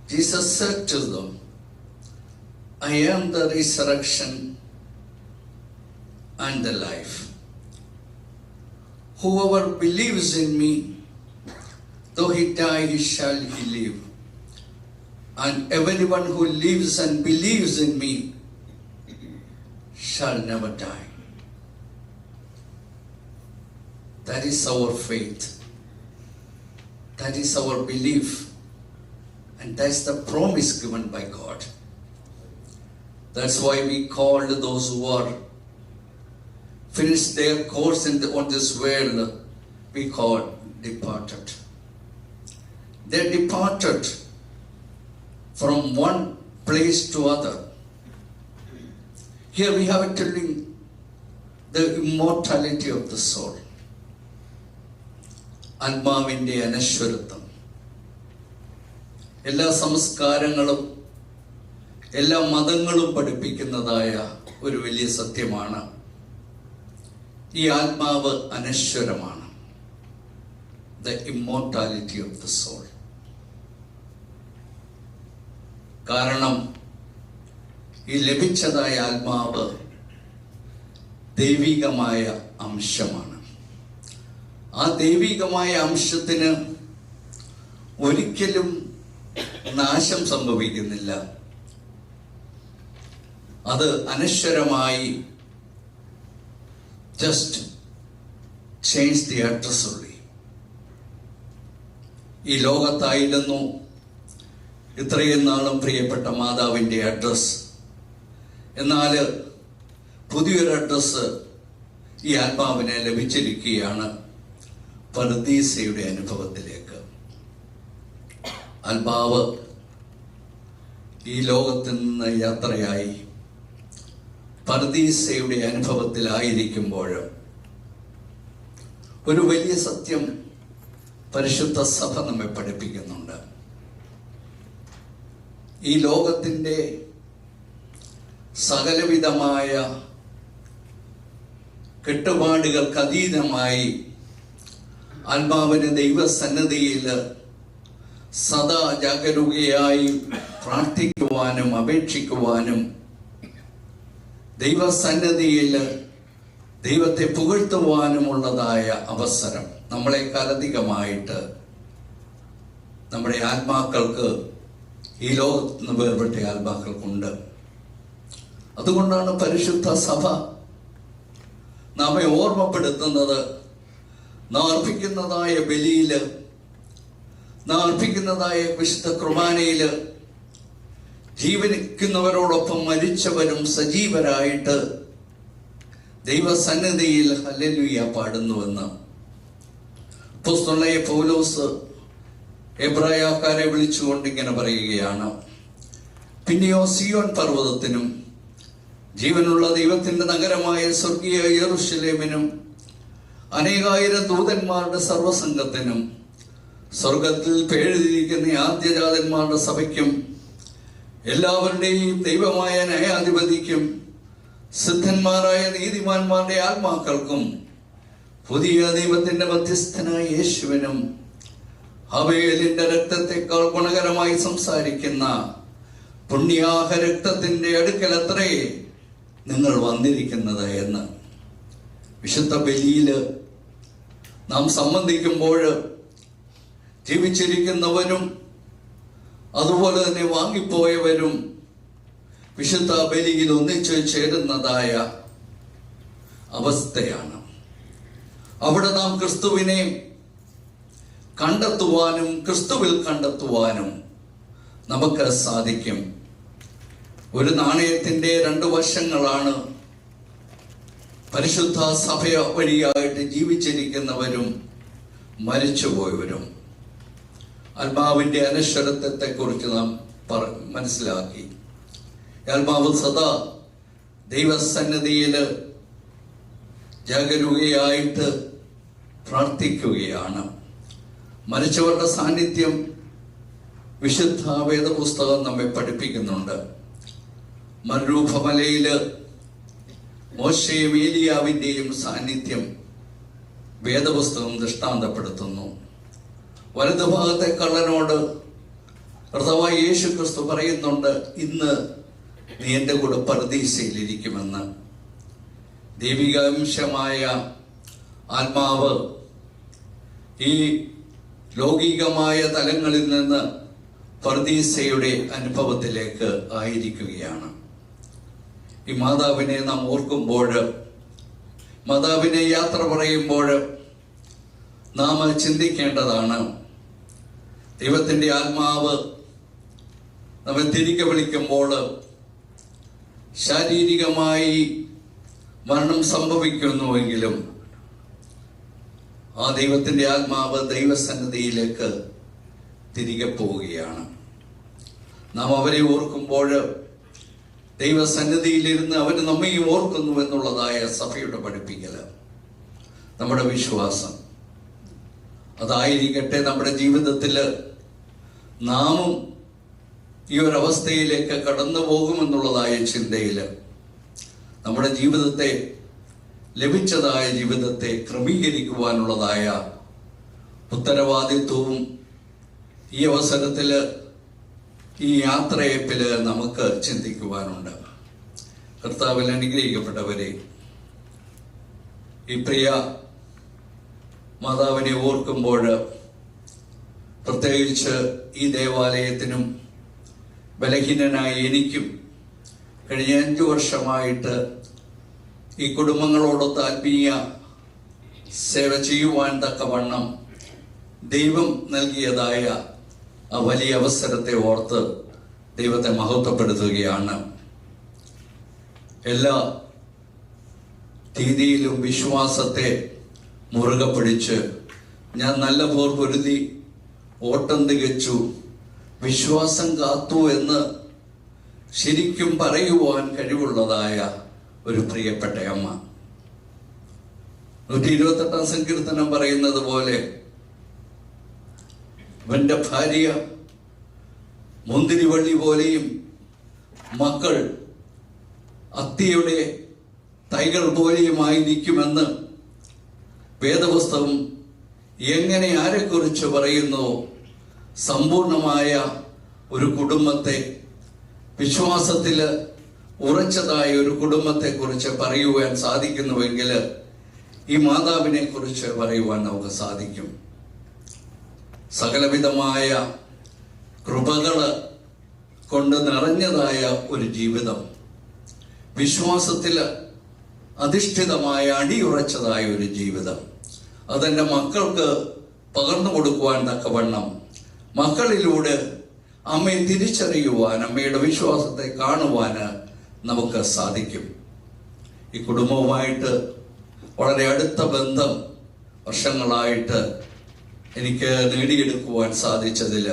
Jesus said to them, I am the resurrection and the life. Whoever believes in me, though he die, he shall live. And everyone who lives and believes in me shall never die. That is our faith. That is our belief. And that's the promise given by God. That's why we called those who are finished their course on this world, we call departed. They departed from one place to other. Here we have telling the immortality of the soul. ആത്മാവിൻ്റെ അനശ്വരത്വം. എല്ലാ സംസ്കാരങ്ങളും എല്ലാ മതങ്ങളും പഠിപ്പിക്കുന്നതായ ഒരു വലിയ സത്യമാണ്. ഈ ആത്മാവ് അനശ്വരമാണ്. The immortality of the soul. കാരണം ഈ ലഭിച്ചതായ ആത്മാവ് ദൈവികമായ അംശമാണ്. ആ ദൈവികമായ അംശത്തിന് ഒരിക്കലും നാശം സംഭവിക്കുന്നില്ല. അത് അനശ്വരമായി ജസ്റ്റ് ചേഞ്ച് ദി അഡ്രസ് ഉള്ളി. ഈ ലോകത്തായിരുന്നു ഇത്രയും നാളും പ്രിയപ്പെട്ട മാതാവിൻ്റെ അഡ്രസ്. എന്നാൽ പുതിയൊരു അഡ്രസ് ഈ ആത്മാവിനെ ലഭിച്ചിരിക്കുകയാണ്, പർദീസയുടെ അനുഭവത്തിലേക്ക്. ആത്മാവ് ഈ ലോകത്തിൽ നിന്ന് യാത്രയായി പർദീസയുടെ അനുഭവത്തിലായിരിക്കുമ്പോൾ ഒരു വലിയ സത്യം പരിശുദ്ധ സഭ നമ്മെ പഠിപ്പിക്കുന്നുണ്ട്. ഈ ലോകത്തിൻ്റെ സകലവിധമായ കെട്ടുപാടുകൾക്ക് അതീതമായി ആത്മാവിന് ദൈവസന്നിധിയിൽ സദാ ജാഗരൂകയായി പ്രാർത്ഥിക്കുവാനും അപേക്ഷിക്കുവാനും ദൈവസന്നിധിയിൽ ദൈവത്തെ പുകഴ്ത്തുവാനുമുള്ളതായ അവസരം നമ്മളെക്കാളധികമായിട്ട് നമ്മുടെ ആത്മാക്കൾക്ക്, ഈ ലോകത്ത് നിന്ന് വേർപെട്ട ആത്മാക്കൾക്കുണ്ട്. അതുകൊണ്ടാണ് പരിശുദ്ധ സഭ നമ്മെ ഓർമ്മപ്പെടുത്തുന്നത്, നാം അർപ്പിക്കുന്നതായ ബലിയിൽ, നാം അർപ്പിക്കുന്നതായ വിശുദ്ധ കുർബാനയിൽ ജീവിക്കുന്നവരോടൊപ്പം മരിച്ചവരും സജീവരായിട്ട് ദൈവസന്നിധിയിൽ ഹല്ലേലൂയ പാടുന്നുവെന്ന് അപ്പോസ്തലനായ പൗലോസ് എബ്രായക്കാരെ വിളിച്ചുകൊണ്ട് ഇങ്ങനെ പറയുകയാണ്: പിന്നെയോ സിയോൻ പർവ്വതത്തിനും ജീവനുള്ള ദൈവത്തിന്റെ നഗരമായ സ്വർഗീയ യെരൂശലേമിനും അനേകായിരം ദൂതന്മാരുടെ സർവസംഘത്തിനും സ്വർഗത്തിൽ പേഴുതിരിക്കുന്ന ആദ്യജാതന്മാരുടെ സഭയ്ക്കും എല്ലാവരുടെയും ദൈവമായ ന്യായാധിപതിക്കും സിദ്ധന്മാരായ നീതിമാന്മാരുടെ ആത്മാക്കൾക്കും പുതിയ ദൈവത്തിന്റെ മധ്യസ്ഥനായ യേശുവിനും ഹബേലിന്റെ രക്തത്തെക്കാൾ ഗുണകരമായി സംസാരിക്കുന്ന പുണ്യാഹ രക്തത്തിന്റെ അടുക്കൽ അത്രേ നിങ്ങൾ വന്നിരിക്കുന്നത് എന്ന്. വിശുദ്ധ ബലിയിൽ നാം സംബന്ധിക്കുമ്പോൾ ജീവിച്ചിരിക്കുന്നവരും അതുപോലെ തന്നെ വാങ്ങിപ്പോയവരും വിശുദ്ധ ബലിയിൽ ഒന്നിച്ചു ചേരുന്നതായ അവസ്ഥയാണ്. അവിടെ നാം ക്രിസ്തുവിനെ കണ്ടെത്തുവാനും ക്രിസ്തുവിൽ കണ്ടെത്തുവാനും നമുക്ക് സാധിക്കും. ഒരു നാണയത്തിൻ്റെ രണ്ട് വശങ്ങളാണ് പരിശുദ്ധ സഭ വഴിയായിട്ട് ജീവിച്ചിരിക്കുന്നവരും മരിച്ചുപോയവരും. ആത്മാവിൻ്റെ അനശ്വരത്വത്തെക്കുറിച്ച് നാം മനസ്സിലാക്കി. ആത്മാവ് സദാ ദൈവസന്നിധിയിൽ ജാഗരൂകയായിട്ട് പ്രാർത്ഥിക്കുകയാണ്. മരിച്ചവരുടെ സാന്നിധ്യം വിശുദ്ധ വേദപുസ്തകം നമ്മെ പഠിപ്പിക്കുന്നുണ്ട്. മരുഭൂമലയിൽ മോശയും ഏലിയാവിൻ്റെയും സാന്നിധ്യം വേദപുസ്തകം ദൃഷ്ടാന്തപ്പെടുത്തുന്നു. വലതുഭാഗത്തെ കള്ളനോട് കർത്താവായ യേശു ക്രിസ്തു പറയുന്നുണ്ട്, ഇന്ന് നീ എൻ്റെ കൂടെ പർദീസയിലിരിക്കുമെന്ന്. ദൈവികാംശമായ ആത്മാവ് ഈ ലൗകികമായ തലങ്ങളിൽ നിന്ന് പർദീസയുടെ അനുഭവത്തിലേക്ക് ആയിരിക്കുകയാണ്. ഈ മാതാവിനെ നാം ഓർക്കുമ്പോൾ, മാതാവിനെ യാത്ര പറയുമ്പോൾ നാം ചിന്തിക്കേണ്ടതാണ്, ദൈവത്തിൻ്റെ ആത്മാവ് നമ്മെ തിരികെ വിളിക്കുമ്പോൾ ശാരീരികമായി മരണം സംഭവിക്കുന്നുവെങ്കിലും ആ ദൈവത്തിൻ്റെ ആത്മാവ് ദൈവസന്നിധിയിലേക്ക് തിരികെ പോവുകയാണ്. നാം അവരെ ഓർക്കുമ്പോൾ ദൈവസന്നിധിയിലിരുന്ന് അവർ നമ്മയും ഓർക്കുന്നു എന്നുള്ളതായ സഭയുടെ പഠിപ്പിക്കൽ, നമ്മുടെ വിശ്വാസം അതായിരിക്കട്ടെ. നമ്മുടെ ജീവിതത്തിൽ നാമും ഈ ഒരവസ്ഥയിലേക്ക് കടന്നു പോകുമെന്നുള്ളതായ ചിന്തയിൽ നമ്മുടെ ജീവിതത്തെ, ലഭിച്ചതായ ജീവിതത്തെ ക്രമീകരിക്കുവാനുള്ളതായ ഉത്തരവാദിത്വവും ഈ അവസരത്തിൽ, ഈ യാത്രയപ്പിൽ നമുക്ക് ചിന്തിക്കുവാനുണ്ട്. കർത്താവിൽ അനുഗ്രഹിക്കപ്പെട്ടവരെ, ഈ പ്രിയ മാതാവിനെ ഓർക്കുമ്പോൾ, പ്രത്യേകിച്ച് ഈ ദേവാലയത്തിനും ബലഹീനനായ എനിക്കും കഴിഞ്ഞ 5 വർഷമായിട്ട് ഈ കുടുംബങ്ങളോടൊത്ത് ആത്മീയ സേവ ചെയ്യുവാൻ തക്കവണ്ണം ദൈവം നൽകിയതായ ആ വലിയ അവസരത്തെ ഓർത്ത് ദൈവത്തെ മഹത്വപ്പെടുത്തുകയാണ്. എല്ലാ രീതിയിലും വിശ്വാസത്തെ മുറുകെ പിടിച്ച് ഞാൻ നല്ല പോർ പൊരുതി ഓട്ടം തികച്ചു, വിശ്വാസം കാത്തു എന്ന് ശരിക്കും പറയുവാൻ കഴിവുള്ളതായ ഒരു പ്രിയപ്പെട്ട അമ്മ. 128 സങ്കീർത്തനം പറയുന്നത് പോലെ, അവന്റെ ഭാര്യ മുന്തിരിവള്ളി പോലെയും മക്കൾ അത്തിയുടെ തൈകൾ പോലെയുമായിരിക്കുമെന്ന് വേദപുസ്തകം എങ്ങനെ ആരെക്കുറിച്ച് പറയുന്നു, സമ്പൂർണമായ ഒരു കുടുംബത്തെ, വിശ്വാസത്തിൽ ഉറച്ചതായ ഒരു കുടുംബത്തെ കുറിച്ച് പറയുവാൻ സാധിക്കുന്നുവെങ്കിൽ ഈ മാതാവിനെ കുറിച്ച് പറയുവാൻ നമുക്ക് സാധിക്കും. സകലവിധമായ കൃപകള് കൊണ്ട് നിറഞ്ഞതായ ഒരു ജീവിതം, വിശ്വാസത്തിൽ അധിഷ്ഠിതമായ അടിയുറച്ചതായ ഒരു ജീവിതം, അതെൻ്റെ മക്കൾക്ക് പകർന്നു കൊടുക്കുവാൻ തക്കവണ്ണം മക്കളിലൂടെ അമ്മയെ തിരിച്ചറിയുവാൻ, അമ്മയുടെ വിശ്വാസത്തെ കാണുവാൻ നമുക്ക് സാധിക്കും. ഈ കുടുംബവുമായിട്ട് വളരെ അടുത്ത ബന്ധം വർഷങ്ങളായിട്ട് എനിക്ക് നേടിയെടുക്കുവാൻ സാധിച്ചതിൽ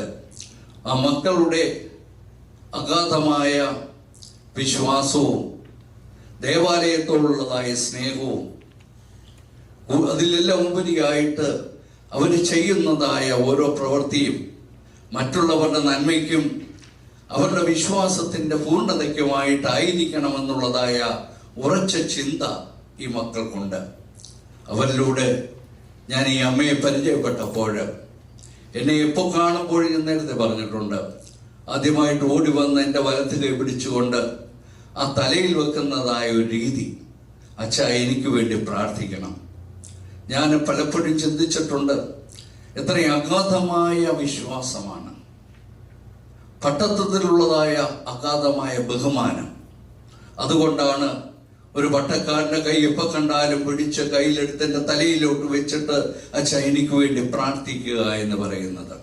ആ മക്കളുടെ അഗാധമായ വിശ്വാസവും ദേവാലയത്തോടുള്ളതായ സ്നേഹവും, അതിലെല്ലാം ഉപരിയായിട്ട് അവർ ചെയ്യുന്നതായ ഓരോ പ്രവൃത്തിയും മറ്റുള്ളവരുടെ നന്മയ്ക്കും അവരുടെ വിശ്വാസത്തിന്റെ പൂർണ്ണതയ്ക്കുമായിട്ടായിരിക്കണമെന്നുള്ളതായ ഉറച്ച ചിന്ത ഈ മക്കൾക്കുണ്ട്. അവരിലൂടെ ഞാൻ ഈ അമ്മയെ പരിചയപ്പെട്ടപ്പോൾ, എന്നെ എപ്പോൾ കാണുമ്പോഴും ഞാൻ നേരത്തെ പറഞ്ഞിട്ടുണ്ട്, ആദ്യമായിട്ട് ഓടി വന്ന് എൻ്റെ വലത്ത് കൈ പിടിച്ചുകൊണ്ട് ആ തലയിൽ വെക്കുന്നതായ ഒരു രീതി, അച്ഛാ എനിക്ക് വേണ്ടി പ്രാർത്ഥിക്കണം. ഞാൻ പലപ്പോഴും ചിന്തിച്ചിട്ടുണ്ട്, എത്ര അഗാധമായ വിശ്വാസമാണ്, പട്ടത്വത്തിലുള്ളതായ അഗാധമായ ബഹുമാനം. അതുകൊണ്ടാണ് ഒരു പട്ടക്കാരന്റെ കൈ എപ്പോ കണ്ടാലും പിടിച്ച് കയ്യിലെടുത്ത് എൻ്റെ തലയിലോട്ട് വെച്ചിട്ട് അച്ഛാ എനിക്ക് വേണ്ടി പ്രാർത്ഥിക്കുക എന്ന് പറയുന്നത്.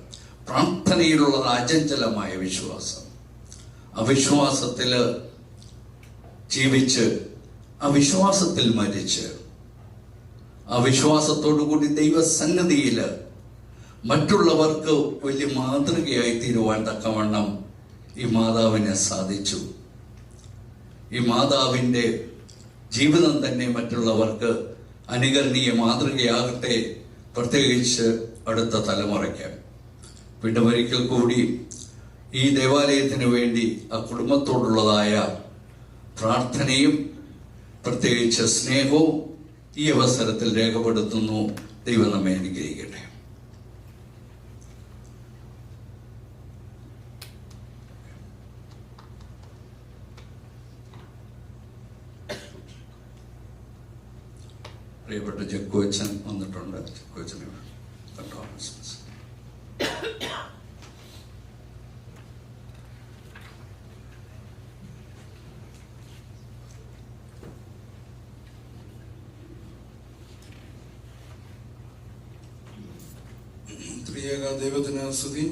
പ്രാർത്ഥനയിലുള്ള അചഞ്ചലമായ വിശ്വാസം, ആ വിശ്വാസത്തിൽ ജീവിച്ച്, ആ വിശ്വാസത്തിൽ മരിച്ച്, ആ വിശ്വാസത്തോടു കൂടി ദൈവസന്നിധിയിൽ മറ്റുള്ളവർക്ക് വലിയ മാതൃകയായി തീരുവാൻ തക്കവണ്ണം ഈ മാതാവിനെ സാധിച്ചു. ഈ മാതാവിൻ്റെ ജീവിതം തന്നെ മറ്റുള്ളവർക്ക് അനുകരണീയ മാതൃകയാകട്ടെ, പ്രത്യേകിച്ച് അടുത്ത തലമുറയ്ക്ക്. വീണ്ടും ഒരിക്കൽ കൂടി ഈ ദേവാലയത്തിന് വേണ്ടി ആ കുടുംബത്തോടുള്ളതായ പ്രാർത്ഥനയും പ്രത്യേകിച്ച് സ്നേഹവും ഈ അവസരത്തിൽ രേഖപ്പെടുത്തുന്നു. ദൈവം നമ്മെ അനുഗ്രഹിക്കട്ടെ. പ്രിയപ്പെട്ട ജക്കുവച്ചൻ വന്നിട്ടുണ്ട്. ജക്കുവച്ചനെ കണ്ടോ? ത്രിയേക ദൈവത്തിന് സ്തുതി.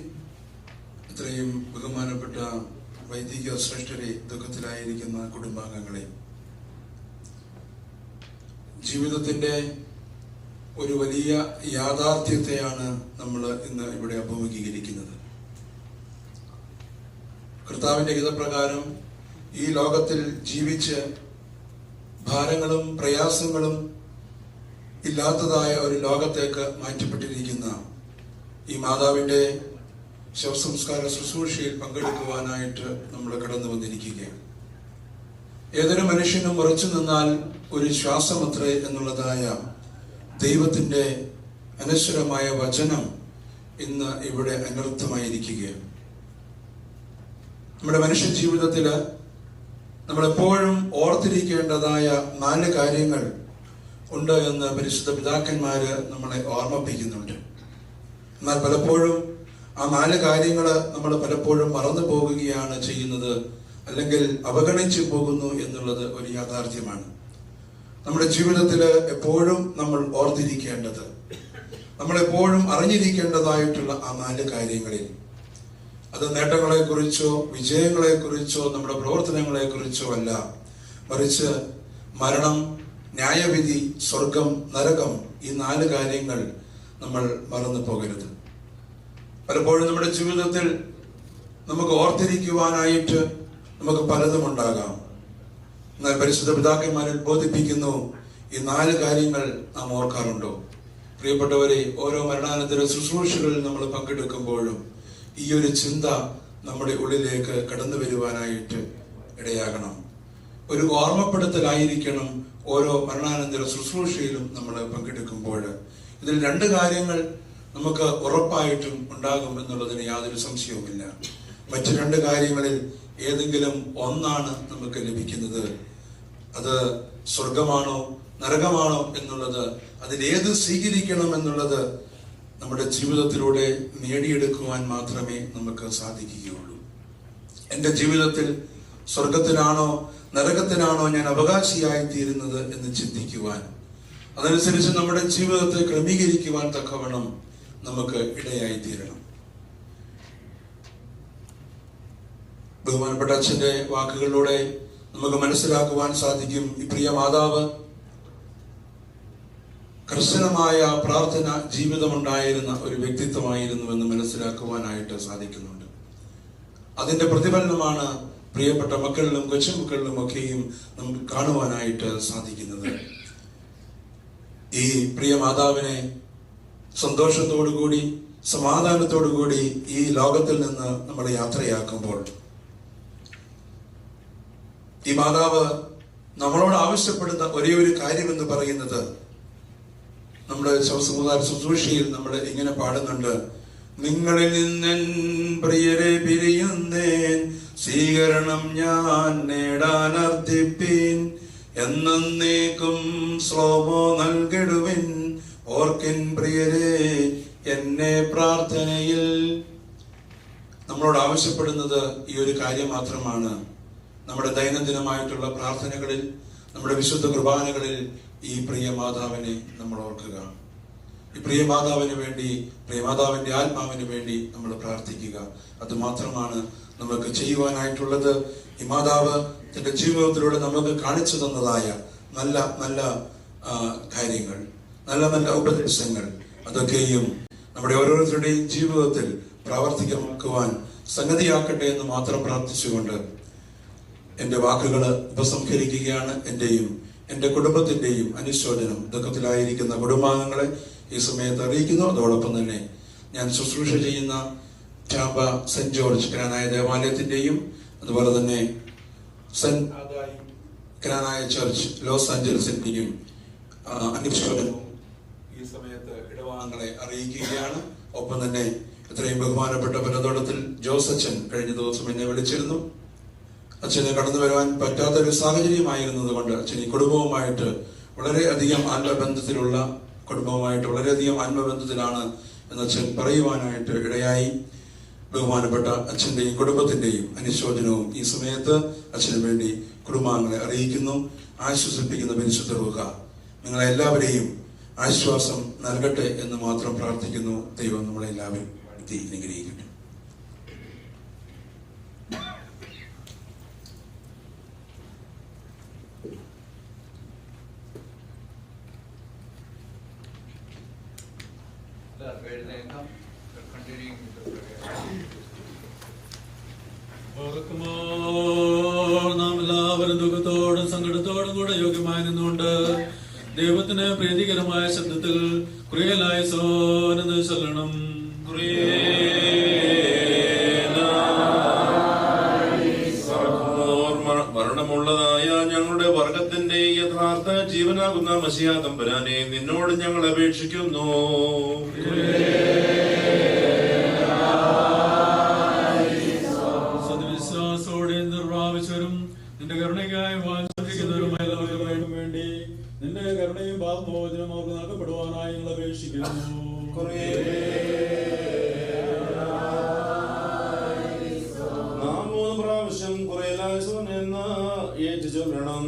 ഇത്രയും ബഹുമാനപ്പെട്ട വൈദിക ശ്രേഷ്ഠരെ, ദുഃഖത്തിലായിരിക്കുന്ന കുടുംബാംഗങ്ങളെ, ജീവിതത്തിന്റെ ഒരു വലിയ യാഥാർത്ഥ്യത്തെയാണ് നമ്മൾ ഇന്ന് ഇവിടെ അഭിമുഖീകരിക്കുന്നത്. കർത്താവിന്റെ ഹിതപ്രകാരം ഈ ലോകത്തിൽ ജീവിച്ച് ഭാരങ്ങളും പ്രയാസങ്ങളും ഇല്ലാത്തതായ ഒരു ലോകത്തേക്ക് മാറ്റപ്പെട്ടിരിക്കുന്ന ഈ മാതാവിന്റെ ശവസംസ്കാര ശുശ്രൂഷയിൽ പങ്കെടുക്കുവാനായിട്ട് നമ്മൾ കടന്നു വന്നിരിക്കുകയാണ്. ഏതൊരു മനുഷ്യനും ഉറച്ചു നിന്നാൽ ഒരു ശ്വാസമത്രേ എന്നുള്ളതായ ദൈവത്തിന്റെ അനശ്വരമായ വചനം ഇന്ന് ഇവിടെ അനർത്ഥമായിരിക്കുകയാണ്. നമ്മുടെ മനുഷ്യ ജീവിതത്തില് നമ്മളെപ്പോഴും ഓർത്തിരിക്കേണ്ടതായ 4 കാര്യങ്ങൾ ഉണ്ട് എന്ന് പരിശുദ്ധ പിതാക്കന്മാര് നമ്മളെ ഓർമ്മിപ്പിക്കുന്നുണ്ട്. എന്നാൽ പലപ്പോഴും ആ 4 കാര്യങ്ങള് നമ്മൾ പലപ്പോഴും മറന്നു പോകുകയാണ് ചെയ്യുന്നത്, അല്ലെങ്കിൽ അവഗണിച്ചു പോകുന്നു എന്നുള്ളത് ഒരു യാഥാർത്ഥ്യമാണ്. നമ്മുടെ ജീവിതത്തിൽ എപ്പോഴും നമ്മൾ ഓർത്തിരിക്കേണ്ടത്, നമ്മളെപ്പോഴും അറിഞ്ഞിരിക്കേണ്ടതായിട്ടുള്ള ആ 4 കാര്യങ്ങളിൽ, അത് നേട്ടങ്ങളെക്കുറിച്ചോ വിജയങ്ങളെക്കുറിച്ചോ നമ്മുടെ പ്രവർത്തനങ്ങളെക്കുറിച്ചോ അല്ല, മറിച്ച് മരണം, ന്യായവിധി, സ്വർഗം, നരകം, ഈ 4 കാര്യങ്ങൾ നമ്മൾ മറന്നു പോകരുത്. പലപ്പോഴും നമ്മുടെ ജീവിതത്തിൽ നമുക്ക് ഓർത്തിരിക്കുവാനായിട്ട് നമുക്ക് പലതും ഉണ്ടാകാം. എന്നാൽ പരിശുദ്ധ പിതാക്കന്മാരിൽ ബോധിപ്പിക്കുന്നു, ഈ 4 കാര്യങ്ങൾ നാം ഓർക്കാറുണ്ടോ? പ്രിയപ്പെട്ടവരെ, ഓരോ മരണാനന്തര ശുശ്രൂഷകളിൽ നമ്മൾ പങ്കെടുക്കുമ്പോഴും ഈ ഒരു ചിന്ത നമ്മുടെ ഉള്ളിലേക്ക് കടന്നു വരുവാനായിട്ട് ഇടയാകണം. ഒരു ഓർമ്മപ്പെടുത്തലായിരിക്കണം ഓരോ മരണാനന്തര ശുശ്രൂഷയിലും നമ്മൾ പങ്കെടുക്കുമ്പോൾ. ഇതിൽ 2 കാര്യങ്ങൾ നമുക്ക് ഉറപ്പായിട്ടും ഉണ്ടാകും എന്നുള്ളതിന് യാതൊരു സംശയവുമില്ല. മറ്റു 2 കാര്യങ്ങളിൽ ഏതെങ്കിലും ഒന്നാണ് നമുക്ക് ലഭിക്കുന്നത്. അത് സ്വർഗമാണോ നരകമാണോ എന്നുള്ളത്, അതിലേത് സ്വീകരിക്കണം എന്നുള്ളത് നമ്മുടെ ജീവിതത്തിലൂടെ നേടിയെടുക്കുവാൻ മാത്രമേ നമുക്ക് സാധിക്കുകയുള്ളൂ. എൻ്റെ ജീവിതത്തിൽ സ്വർഗത്തിനാണോ നരകത്തിനാണോ ഞാൻ അവകാശിയായി തീരുന്നത് എന്ന് ചിന്തിക്കുവാൻ, അതനുസരിച്ച് നമ്മുടെ ജീവിതത്തെ ക്രമീകരിക്കുവാൻ തക്കവണ്ണം നമുക്ക് ഇടയായി തീരണം. ബഹുമാനപ്പെട്ട അച്ഛന്റെ വാക്കുകളിലൂടെ നമുക്ക് മനസ്സിലാക്കുവാൻ സാധിക്കും, ഈ പ്രിയ മാതാവ് കർശനമായ പ്രാർത്ഥന ജീവിതമുണ്ടായിരുന്ന ഒരു വ്യക്തിത്വമായിരുന്നു എന്ന് മനസ്സിലാക്കുവാനായിട്ട് സാധിക്കുന്നുണ്ട്. അതിന്റെ പ്രതിഫലനമാണ് പ്രിയപ്പെട്ട മക്കളിലും കൊച്ചുമക്കളിലും ഒക്കെയും നമുക്ക് കാണുവാനായിട്ട് സാധിക്കുന്നത്. ഈ പ്രിയ മാതാവിനെ സന്തോഷത്തോടുകൂടി സമാധാനത്തോടുകൂടി ഈ ലോകത്തിൽ നിന്ന് നമ്മൾ യാത്രയാക്കുമ്പോൾ, ഈ മാതാവ് നമ്മളോട് ആവശ്യപ്പെടുന്ന ഒരേ ഒരു കാര്യം എന്ന് പറയുന്നത്, നമ്മുടെ ശവസമുദായ ശുശ്രൂഷയിൽ നമ്മൾ ഇങ്ങനെ പാടുന്നുണ്ട്, നിങ്ങളിൽ നിന്നെൻ പ്രിയരെ പിരിയുന്നേൻ, സ്വീകരണം ഞാൻ നേടാൻ അർത്ഥിപ്പീൻ, എന്നേക്കും ശ്ലോമോ നൽകിടുവിൻ, ഓർക്കിൻ പ്രിയരെ എന്നെ പ്രാർത്ഥനയിൽ. നമ്മളോട് ആവശ്യപ്പെടുന്നത് ഈ ഒരു കാര്യം മാത്രമാണ്. നമ്മുടെ ദൈനംദിനമായിട്ടുള്ള പ്രാർത്ഥനകളിൽ, നമ്മുടെ വിശുദ്ധ കുർബാനകളിൽ ഈ പ്രിയ മാതാവിനെ നമ്മൾ ഓർക്കുക. ഈ പ്രിയ മാതാവിന് വേണ്ടി, പ്രിയമാതാവിന്റെ ആത്മാവിന് വേണ്ടി നമ്മൾ പ്രാർത്ഥിക്കുക. അത് മാത്രമാണ് നമുക്ക് ചെയ്യുവാനായിട്ടുള്ളത്. ഈ മാതാവ് തന്റെ ജീവിതത്തിലൂടെ നമുക്ക് കാണിച്ചു തന്നതായ നല്ല നല്ല കാര്യങ്ങൾ, നല്ല നല്ല ഉപദേശങ്ങൾ, അതൊക്കെയും നമ്മുടെ ഓരോരുത്തരുടെയും ജീവിതത്തിൽ പ്രാവർത്തികമാക്കുവാൻ സംഗതിയാക്കട്ടെ എന്ന് മാത്രം പ്രാർത്ഥിച്ചുകൊണ്ട് എന്റെ വാക്കുകൾ ഉപസംഹരിക്കുകയാണ്. എന്റെയും എന്റെ കുടുംബത്തിന്റെയും അനുശോചനം ദുഃഖത്തിലായിരിക്കുന്ന കുടുംബാംഗങ്ങളെ ഈ സമയത്ത് അറിയിക്കുന്നു. അതോടൊപ്പം തന്നെ ഞാൻ ശുശ്രൂഷ ചെയ്യുന്ന ചാമ്പ സെന്റ് ജോർജ് ക്രാനായ ദേവാലയത്തിന്റെയും അതുപോലെ തന്നെ സെന്റ് ആദായി ക്രാനായ ചർച്ച് ലോസ് ആഞ്ചലസിന്റെയും അനുശോചനവും ഈ സമയത്ത് ഇടവാങ്ങളെ അറിയിക്കുകയാണ്. ഒപ്പം തന്നെ എത്രയും ബഹുമാനപ്പെട്ട പരതോടത്തിൽ ജോസച്ചൻ കഴിഞ്ഞ ദിവസം എന്നെ വിളിച്ചിരുന്നു. അച്ഛന് കടന്നു വരുവാൻ പറ്റാത്തൊരു സാഹചര്യമായിരുന്നത് കൊണ്ട് അച്ഛൻ ഈ കുടുംബവുമായിട്ട് വളരെയധികം ആത്മബന്ധത്തിലുള്ള കുടുംബവുമായിട്ട് വളരെയധികം ആത്മബന്ധത്തിലാണ് എന്ന് അച്ഛൻ പറയുവാനായിട്ട് ഇടയായി. ബഹുമാനപ്പെട്ട അച്ഛന്റെയും കുടുംബത്തിന്റെയും അനുശോചനവും ഈ സമയത്ത് അച്ഛന് വേണ്ടി കുടുംബാംഗങ്ങളെ അറിയിക്കുന്നു. ആശ്വസിപ്പിക്കുന്ന പരിശുദ്ധ റൂഹ നിങ്ങളെല്ലാവരെയും ആശ്വാസം നൽകട്ടെ എന്ന് മാത്രം പ്രാർത്ഥിക്കുന്നു. ദൈവം നമ്മളെല്ലാവരും അനുഗ്രഹിക്കട്ടെ. നാം എല്ലാവരും ദുഃഖത്തോടും സങ്കടത്തോടും കൂടെ യോഗ്യമായി നിന്നുകൊണ്ട് ദൈവത്തിന് പ്രീതികരമായ ശബ്ദത്തിൽ കുറിയലായ സോനെന്ന് ചൊല്ലണം. മരണമുള്ളതായ ജീവനാകുന്ന മസിഹാ തമ്പുരാനെ നിന്നോട് ഞങ്ങൾ അപേക്ഷിക്കുന്നു. സദ്വിശ്വാസത്തോടെ നിർവാവിച്ചവരും നിന്റെ കരുണയ്ക്കായി വാഞ്ചിക്കുന്നവരുമായ എല്ലാവർക്കും വേണ്ടി നിന്റെ കരുണയും പാപമോചനം അവർക്ക് നൽകപ്പെടുവാനായി ഞങ്ങൾ അപേക്ഷിക്കുന്നു. നാം 3 പ്രാവശ്യം കുറേലായസോൻ എന്ന് ഏറ്റു ചൊല്ലണം.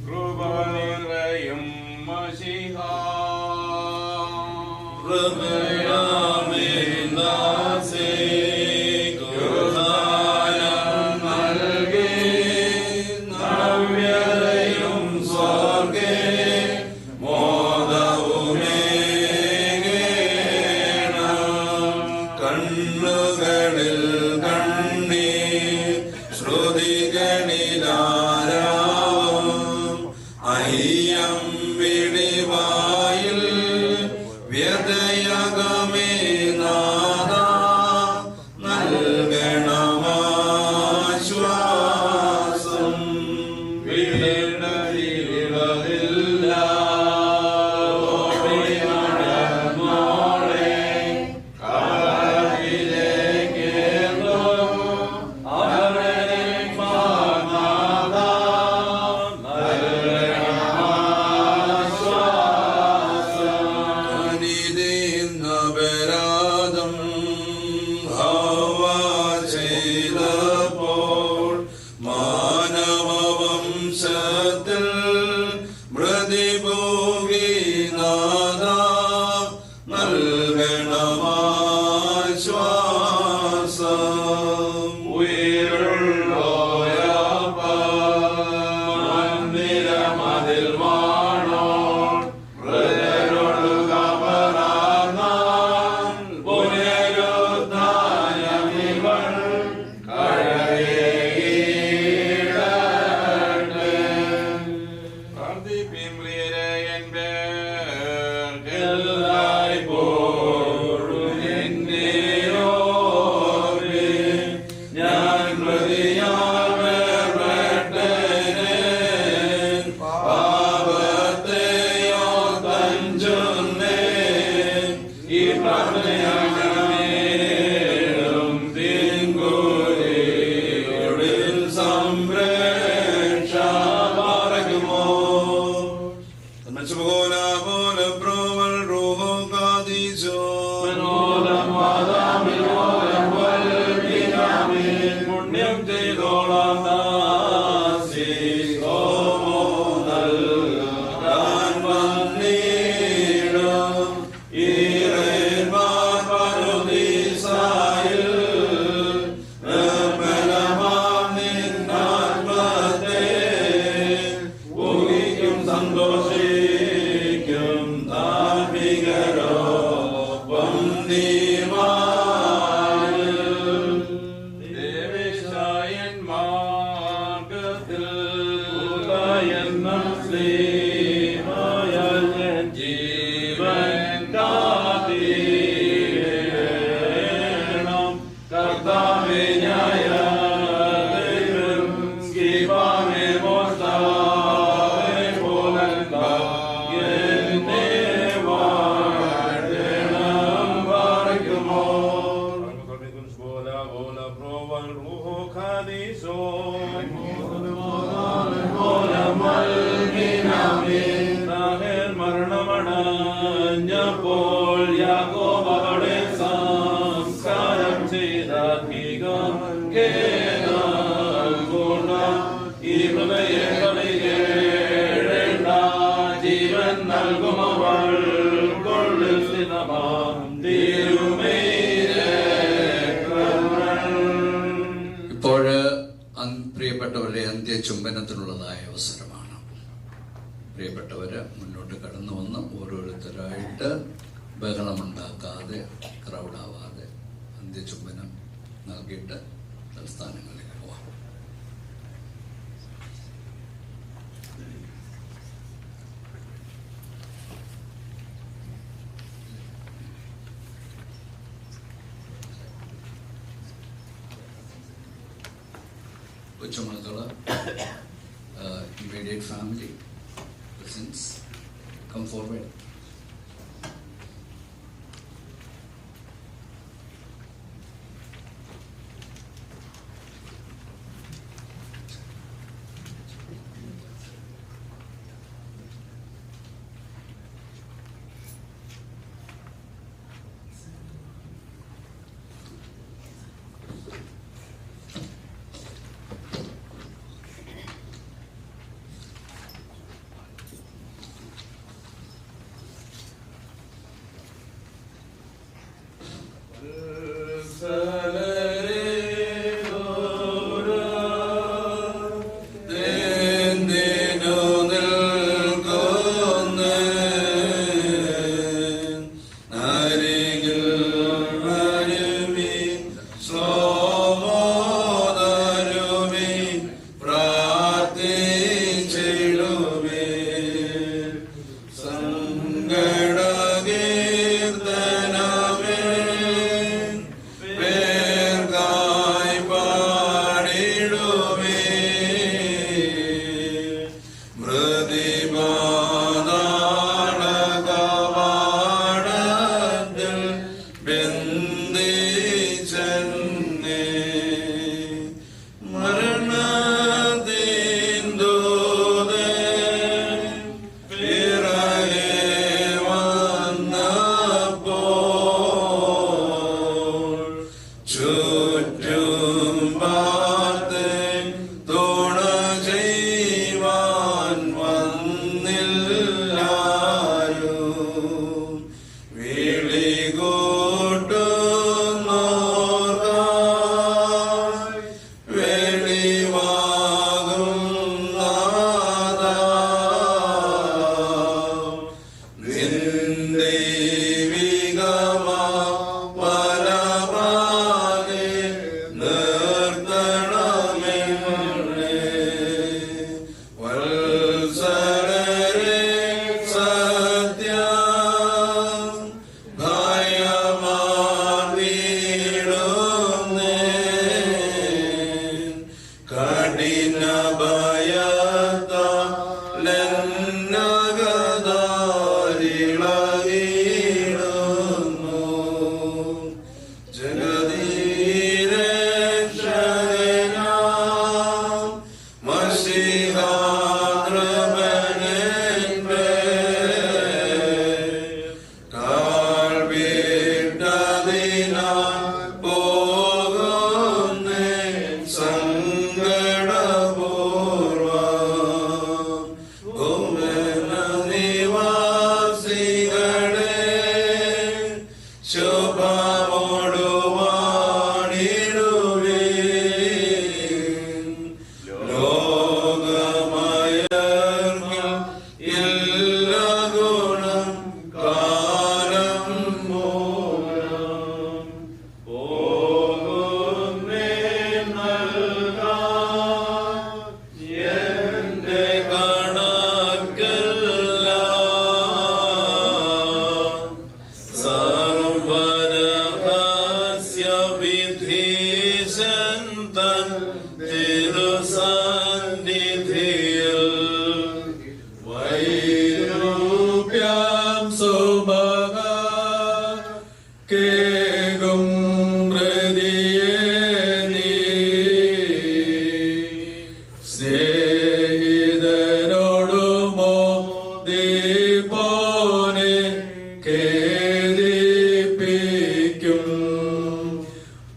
കൃപനിറയും മശിഹാ പ്രിയപ്പെട്ടവരുടെ അന്ത്യചുംബനത്തിനുള്ളതായ അവസരമാണ്. പ്രിയപ്പെട്ടവര് മുന്നോട്ട് കടന്നു വന്ന് ഓരോരുത്തരായിട്ട് ബഹളമുണ്ടാക്കാതെ, ക്രൗഡാവാതെ അന്ത്യചുംബനം നൽകിയിട്ട് തലസ്ഥാനങ്ങളിലേക്ക് പോവാം. Kuchamanathala, immediate family, presence, come forward.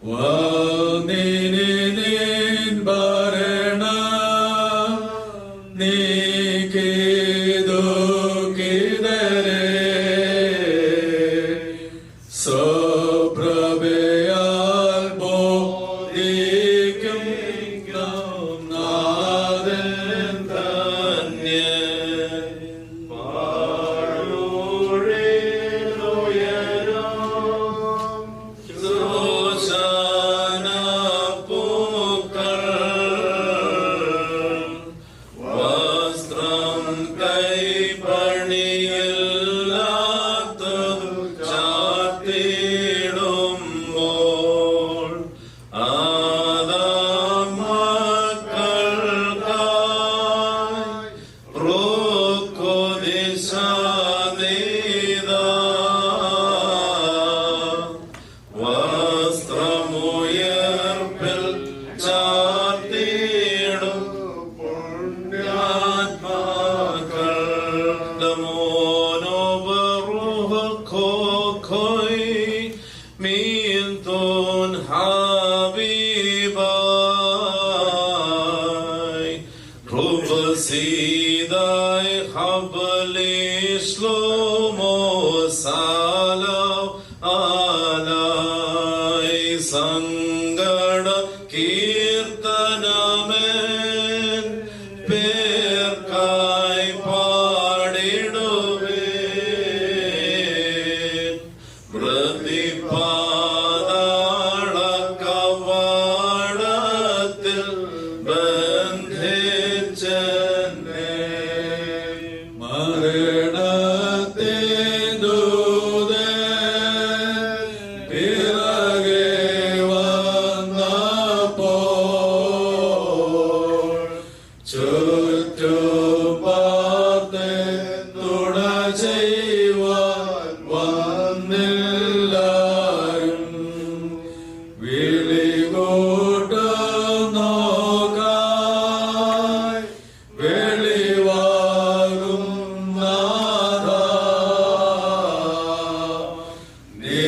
Well, Ruvasiday habli shlomo salo alai sangada kirtanamen perkai paadiduve പ്രതിപാതാള കവാടത്തിൽ ബന്ധിച്ചെന്നെ മരണത്തിൻ ദൂതൻ പിറകെ വന്നപ്പോൾ ചുറ്റും പാർത്ത് തുട ചെയ്യുവാൻ വന്നില്ലാരും വിളികൂട്ടും നോക്കായി വെളിവാകും നാഥാ നീ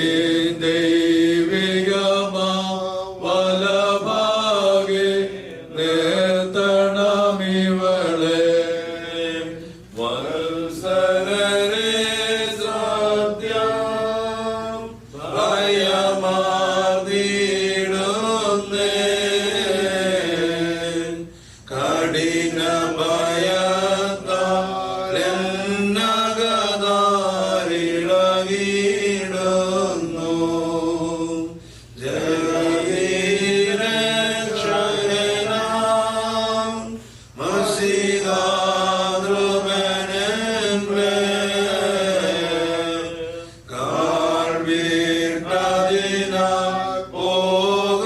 ദൈവികമാ വലഭാഗെ നിർത്തണമിവളെ വത്സരരെ സത്യം ഭയമാർന്നിടുന്നേ കഠിന ഭയത്താലെന്നകതാരിളകിടുന്നു ജഗതീരക്ഷകനാം മസിഹാദ്രുപനൻവേ കാൽവീർക്കതിനാൽ പോകുന്നെൻ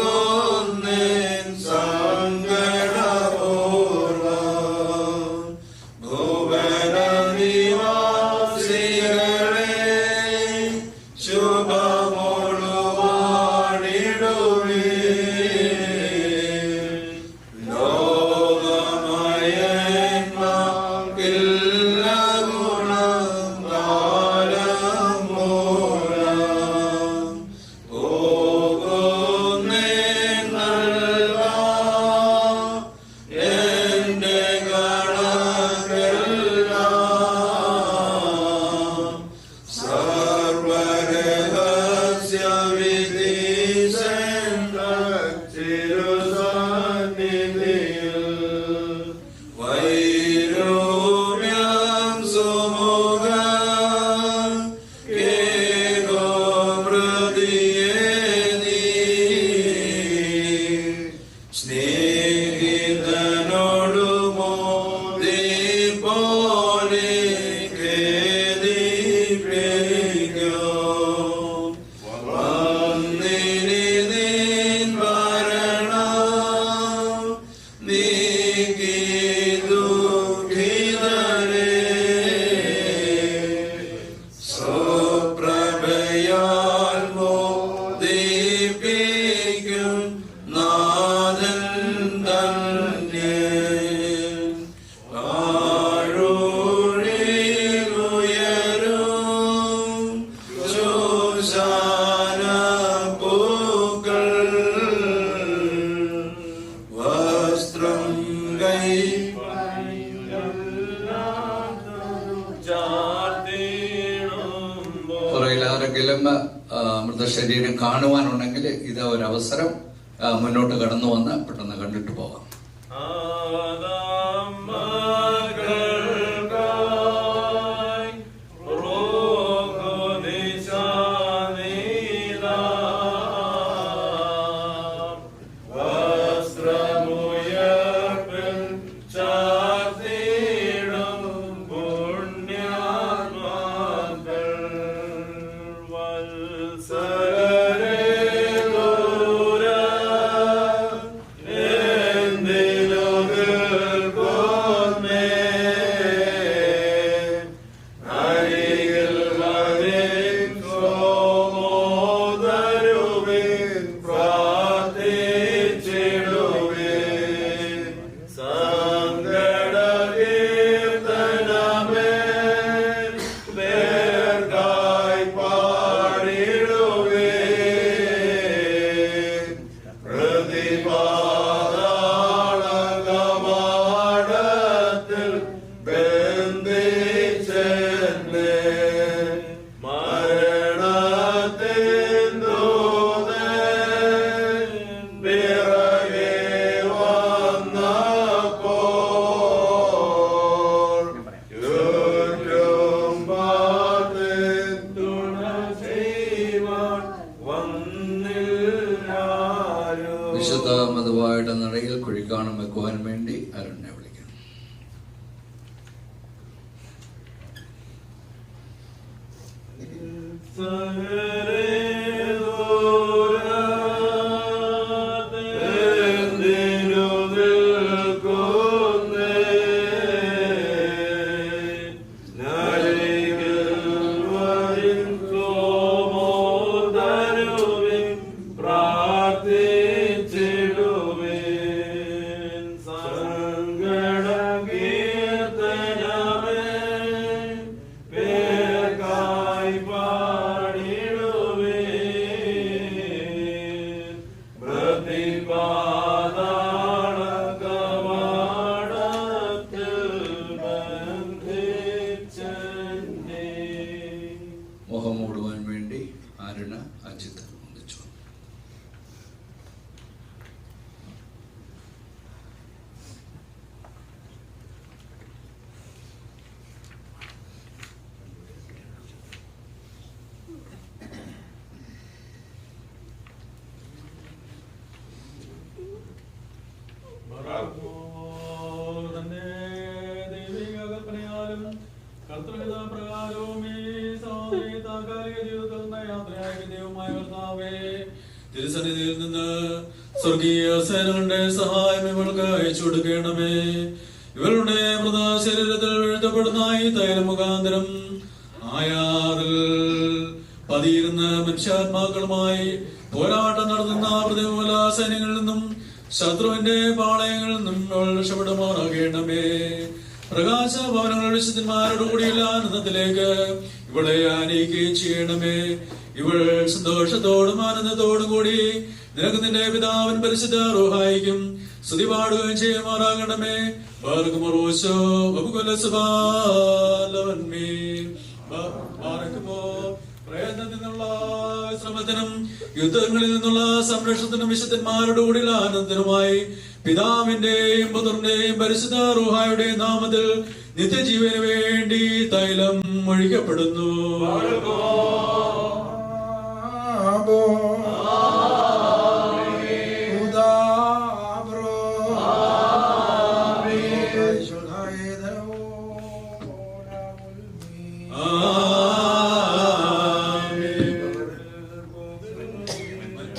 സങ്കടപൂർവം ഭുവനനിവാസികളെ ശുഭമൊഴുവാണിടുവീൻ ലോകമയന്മാർക്കില്ല ഗുണം കാലം മൂലം പോകുന്നെൻ നൽകാം എന്റെ ഗണങ്ങളെല്ലാം സർവരഹസ്യവിധീശൻ വൈരൂപ്യം സുമുഖം കേകോ മൃതിയേ നീ സ്നേഹിതനോടു മോദിപോലെ ഖേദിപ്പിക്കും വന്നിനി നിൻ ഭരണം നീക്കി ദുഃഖിതരെ സ്വപ്രഭയാൽ മോദിപ്പിക്കും നാഥൻ ധന്യൻ ആഴൂഴിലുയരും ശോശാനപ്പൂക്കൾ വസ്ത്രം കൈ പുറകിൽ ആരെങ്കിലും മൃതശരീരം കാണുവാനുണ്ടെങ്കിൽ ഇത് ഒരവസരം മുന്നോട്ട് കടന്നു വന്ന് പെട്ടെന്ന് കണ്ടിട്ട് പോകാം. ആദാം മകൾക്കായി റോഹോദിശാനീലാ വസ്ത്രമുയർപ്പിൽ ചാർത്തിടും പുണ്യാത്മാക്കൾ വത്സരരെ പ്രാർത്ഥിച്ചിടുവേ സംഘ തിരുസന്നിധിയിൽ നിന്ന് സ്വർഗീയ സേനകളുടെ സഹായം ഇവൾക്ക് അയച്ചു കൊടുക്കണമേ. ഇവരുടെ മൃതശരീരത്തിൽ വീഴ്ത്തപ്പെടുന്ന ഈ തൈലം മുഖാന്തരം ആയാറിൽ പതിയിരുന്ന മനുഷ്യാത്മാക്കളുമായി പോരാട്ടം നടത്തുന്ന പ്രതികൂല സൈന്യങ്ങളിൽ നിന്നും ശത്രുവിന്റെ പാളയങ്ങളിൽ നിന്നും ഇവൾ രക്ഷപ്പെടുമാറാകണമേ. പ്രകാശ ഭവനങ്ങളുടെ വിശുദ്ധന്മാരോട് കൂടിയുള്ള ആനന്ദത്തിലേക്ക് ഇവളെ ആനയിക്കുകയും ചെയ്യണമേ. ഇവൾ സന്തോഷത്തോടും ആനന്ദത്തോടും കൂടി നിനക്ക് നിന്റെ പിതാവൻ പരിശുദ്ധ റൂഹായിക്കും സ്തുതി പാടുകയും ചെയ്യുമാറാകണമേ. പ്രയത്നത്തിൽ നിന്നുള്ള ശ്രമത്തിനും യുദ്ധങ്ങളിൽ നിന്നുള്ള സംരക്ഷണത്തിനും വിശുദ്ധന്മാരുടെ കൂടിയുള്ള ആനന്ദത്തിനുമായി പിതാവിന്റെയും പുത്രന്റെയും പരിശുദ്ധ റൂഹായുടെയും നാമത്തിൽ നിത്യജീവന് വേണ്ടി തൈലം ഒഴിക്കപ്പെടുന്നു.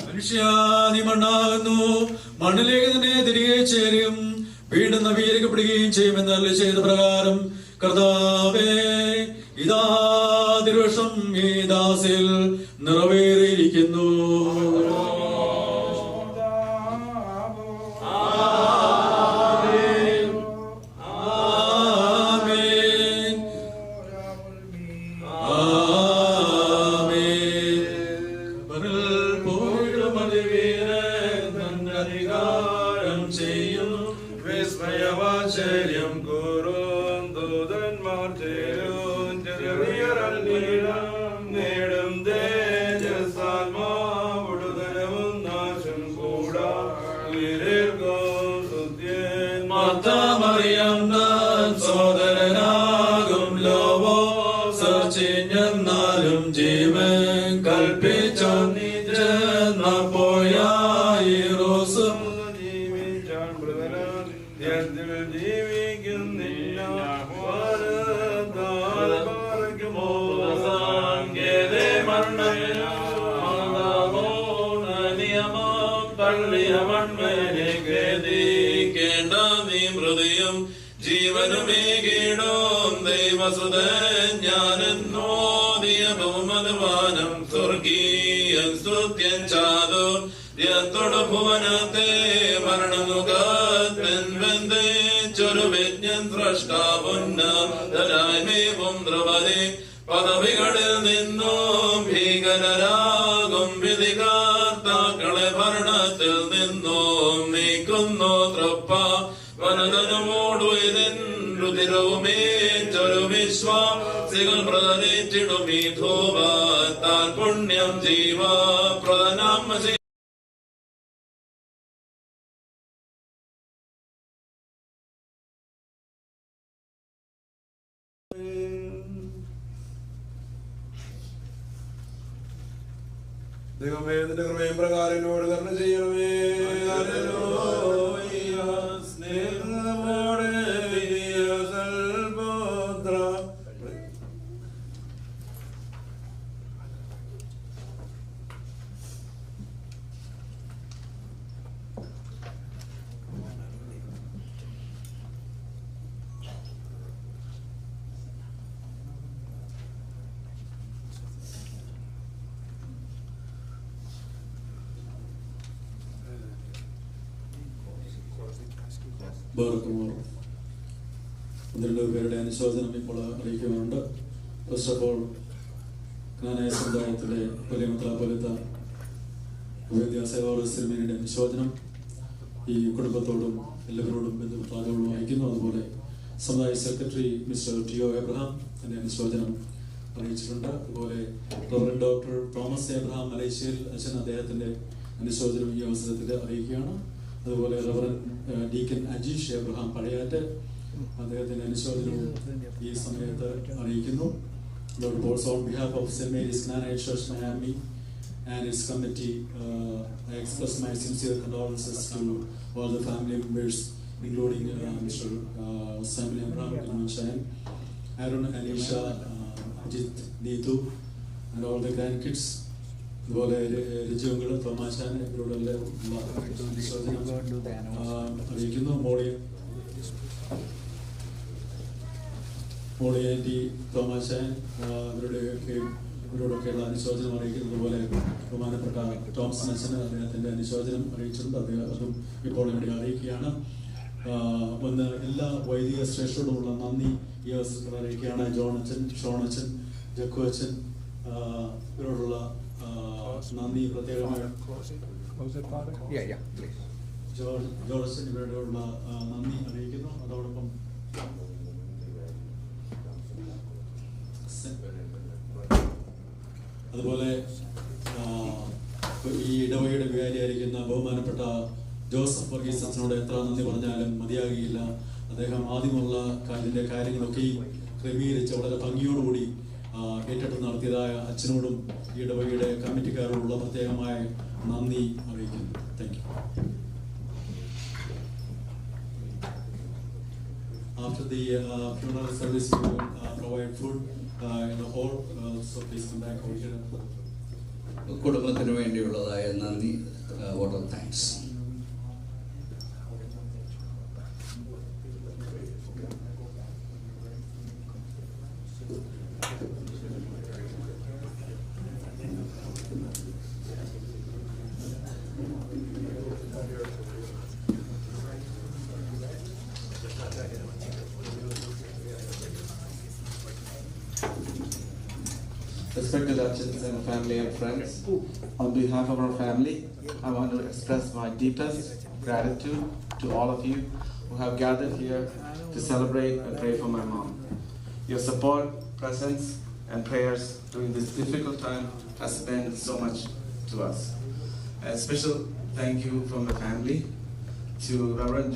മനുഷ്യാനി മണ്ണാകുന്നു, മണ്ണിലേക്ക് തന്നെ തിരികെ ചേരും, വീണ്ടും നവീകരിക്കപ്പെടുകയും ചെയ്യുമെന്ന് അരുളി ചെയ്ത പ്രകാരം കർത്താവേ, ഇതാ തിരുവർഷം ഈ ദാസിൽ നിറവേറിയിരിക്കുന്നു. സോദരനാകും ലോവോ സച്ചിഞ്ഞെന്നാലും ജീവൻ കൽപ്പിച്ചോ പോയായി റോസും ജീവിക്കുന്നില്ല നിയമം തള്ളിയ മൺമേലേക്ക് കേണ്ട നീ ഹൃദയം ജീവനുമേകീടും ദൈവസുതൻ ഞാനെന്നോ നിയമമനുവാനം സ്വർഗീയ സ്തുത്യൻ ചാതു യത്തോട് ഭുവനത്തെ മരണമുഖൊരു വിജ്ഞൻ ദ്രഷ്ടാവുന്നതരായ്മേവും ദ്രവതി പദവികളിൽ നിന്നും ഭീകരരാകും വിധികർത്താക്കളെ ഭരണത്തിൽ നിന്നും നീക്കുന്നു തൃപ്പ വനതനുമോടുതിരവുമേറ്റൊരു വിശ്വാസികൾ പ്രതരിച്ചിടും ഈ ധൂപത്താൽ പുണ്യം ജീവ പ്രധാനം ദൈവമേ, നിന്റെ കൃപയും പ്രകാരം എന്നോട് കരുണ ചെയ്യണമേ. സ്നേഹമോടെ ബാറക്കുമോർ. 12 പേരുടെ അനുശോചനം ഇപ്പോൾ അറിയിക്കുന്നുണ്ട്. ഫസ്റ്റ് ഓഫ് ഓൾ കാനായ സമുദായത്തിലെ വലിയ മെത്രാപ്പൊലീത്ത വിദ്യാസേവാസിന്റെ അനുശോചനം ഈ കുടുംബത്തോടും എല്ലാവരോടും ബന്ധുമിത്രാദികളോടും അയക്കുന്നു. അതുപോലെ സമുദായ സെക്രട്ടറി മിസ്റ്റർ ടിഒ എബ്രഹാം എന്റെ അനുശോചനം അറിയിച്ചിട്ടുണ്ട്. അതുപോലെ റവറൻഡ് ഡോക്ടർ തോമസ് എബ്രഹാം മലേഷ്യയിൽ അച്ഛൻ അദ്ദേഹത്തിന്റെ അനുശോചനം ഈ അവസരത്തിൽ അറിയിക്കുകയാണ്. അതുപോലെ റവറൻഡ് ഡീക്കൻ അജീഷ് എബ്രഹാം പഴയാറ്റ് അദ്ദേഹത്തിന്റെ അനുശോചനവും ഈ സമയത്ത് അറിയിക്കുന്നു. Lord, also on behalf of St. Mary's Canaanite Church Miami and its committee, I express my sincere condolences to all the family members, including Mr. Samuel Abraham Kilmanshayan, Aaron, Anisha, Ajit, Neetu, and all the grandkids. അതുപോലെ രജിയങ്ങൾ തോമാശാൻ ഇവരോടെല്ലാം അറിയിക്കുന്നു. മോളിയാൻറ്റി തോമാശാൻ ഇവരോടൊക്കെയുള്ള അനുശോചനം അറിയിക്കുന്നത് പോലെ ബഹുമാനപ്പെട്ട ടോംസൺ അച്ഛന് അദ്ദേഹത്തിന്റെ അനുശോചനം അറിയിച്ചിട്ടുണ്ട്. അതും ഇപ്പോൾ ഇവിടെ അറിയിക്കുകയാണ്. ഒന്ന് എല്ലാ വൈദിക ശ്രേഷ്ഠരോടുമുള്ള നന്ദി ഈ അവസരത്തിൽ അറിയിക്കുകയാണ്. ജോണച്ചൻ, ഷോണച്ചൻ, ജക്കു അച്ഛൻ ഇവരോടുള്ള നന്ദി പ്രത്യേകമായി ജോർജൻ ഇവരോടുള്ള നന്ദി അറിയിക്കുന്നു. അതോടൊപ്പം അതുപോലെ ഈ ഇടവകയുടെ വികാരിയായിരിക്കുന്ന ബഹുമാനപ്പെട്ട ജോസഫ് വർഗീസ് അച്ഛനോട് എത്ര നന്ദി പറഞ്ഞാലും മതിയാകില്ല. അദ്ദേഹം ആദ്യമുള്ള ഇതിന്റെ കാര്യങ്ങളൊക്കെയും ക്രമീകരിച്ച് വളരെ ഭംഗിയോടുകൂടി ഏറ്റെടുത്ത് നടത്തിയതായ അച്ഛനോടും ഈ ഇടവകയുടെ കമ്മിറ്റിക്കാരോടുള്ള പ്രത്യേകമായ നന്ദി അറിയിക്കുന്നു. Thank you. After the funeral service, we will provide food in the hall, so please come back over here. കുടുംബത്തിന് വേണ്ടിയുള്ളതായ നന്ദി, vote of thanks. Respected Archons and family and friends, on behalf of our family, I want to express my deepest gratitude to all of you who have gathered here to celebrate and pray for my mom. Your support, presence, and prayers during this difficult time has meant so much to us. A special thank you from the family to Reverend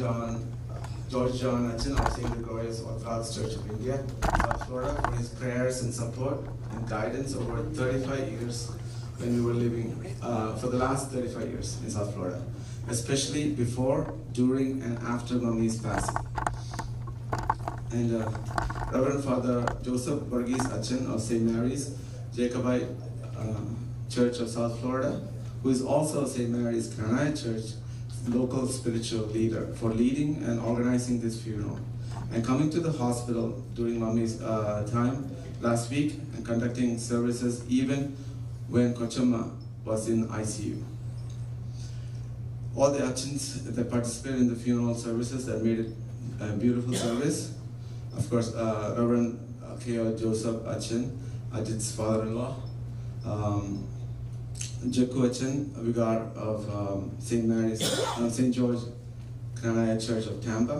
George John Achin of St. Gregorius Orthodox Church of India, South Florida, for his prayers and support and guidance over 35 years when we were living, for the last 35 years in South Florida, especially before, during, and after Mummy's passing. And Reverend Father Joseph Varghese Achin of St. Mary's Jacobite Church of South Florida, who is also St. Mary's Canaanite Church local spiritual leader, for leading and organizing this funeral and coming to the hospital during Mummy's time last week and conducting services even when Kochama was in ICU. All the Achins that participated in the funeral services that made it a beautiful service. Of course, Reverend K.O. Joseph Achin, Ajit's father-in-law, Jakku Achin, vicar of St. Mary's, St. George Canaanite Church of Tampa.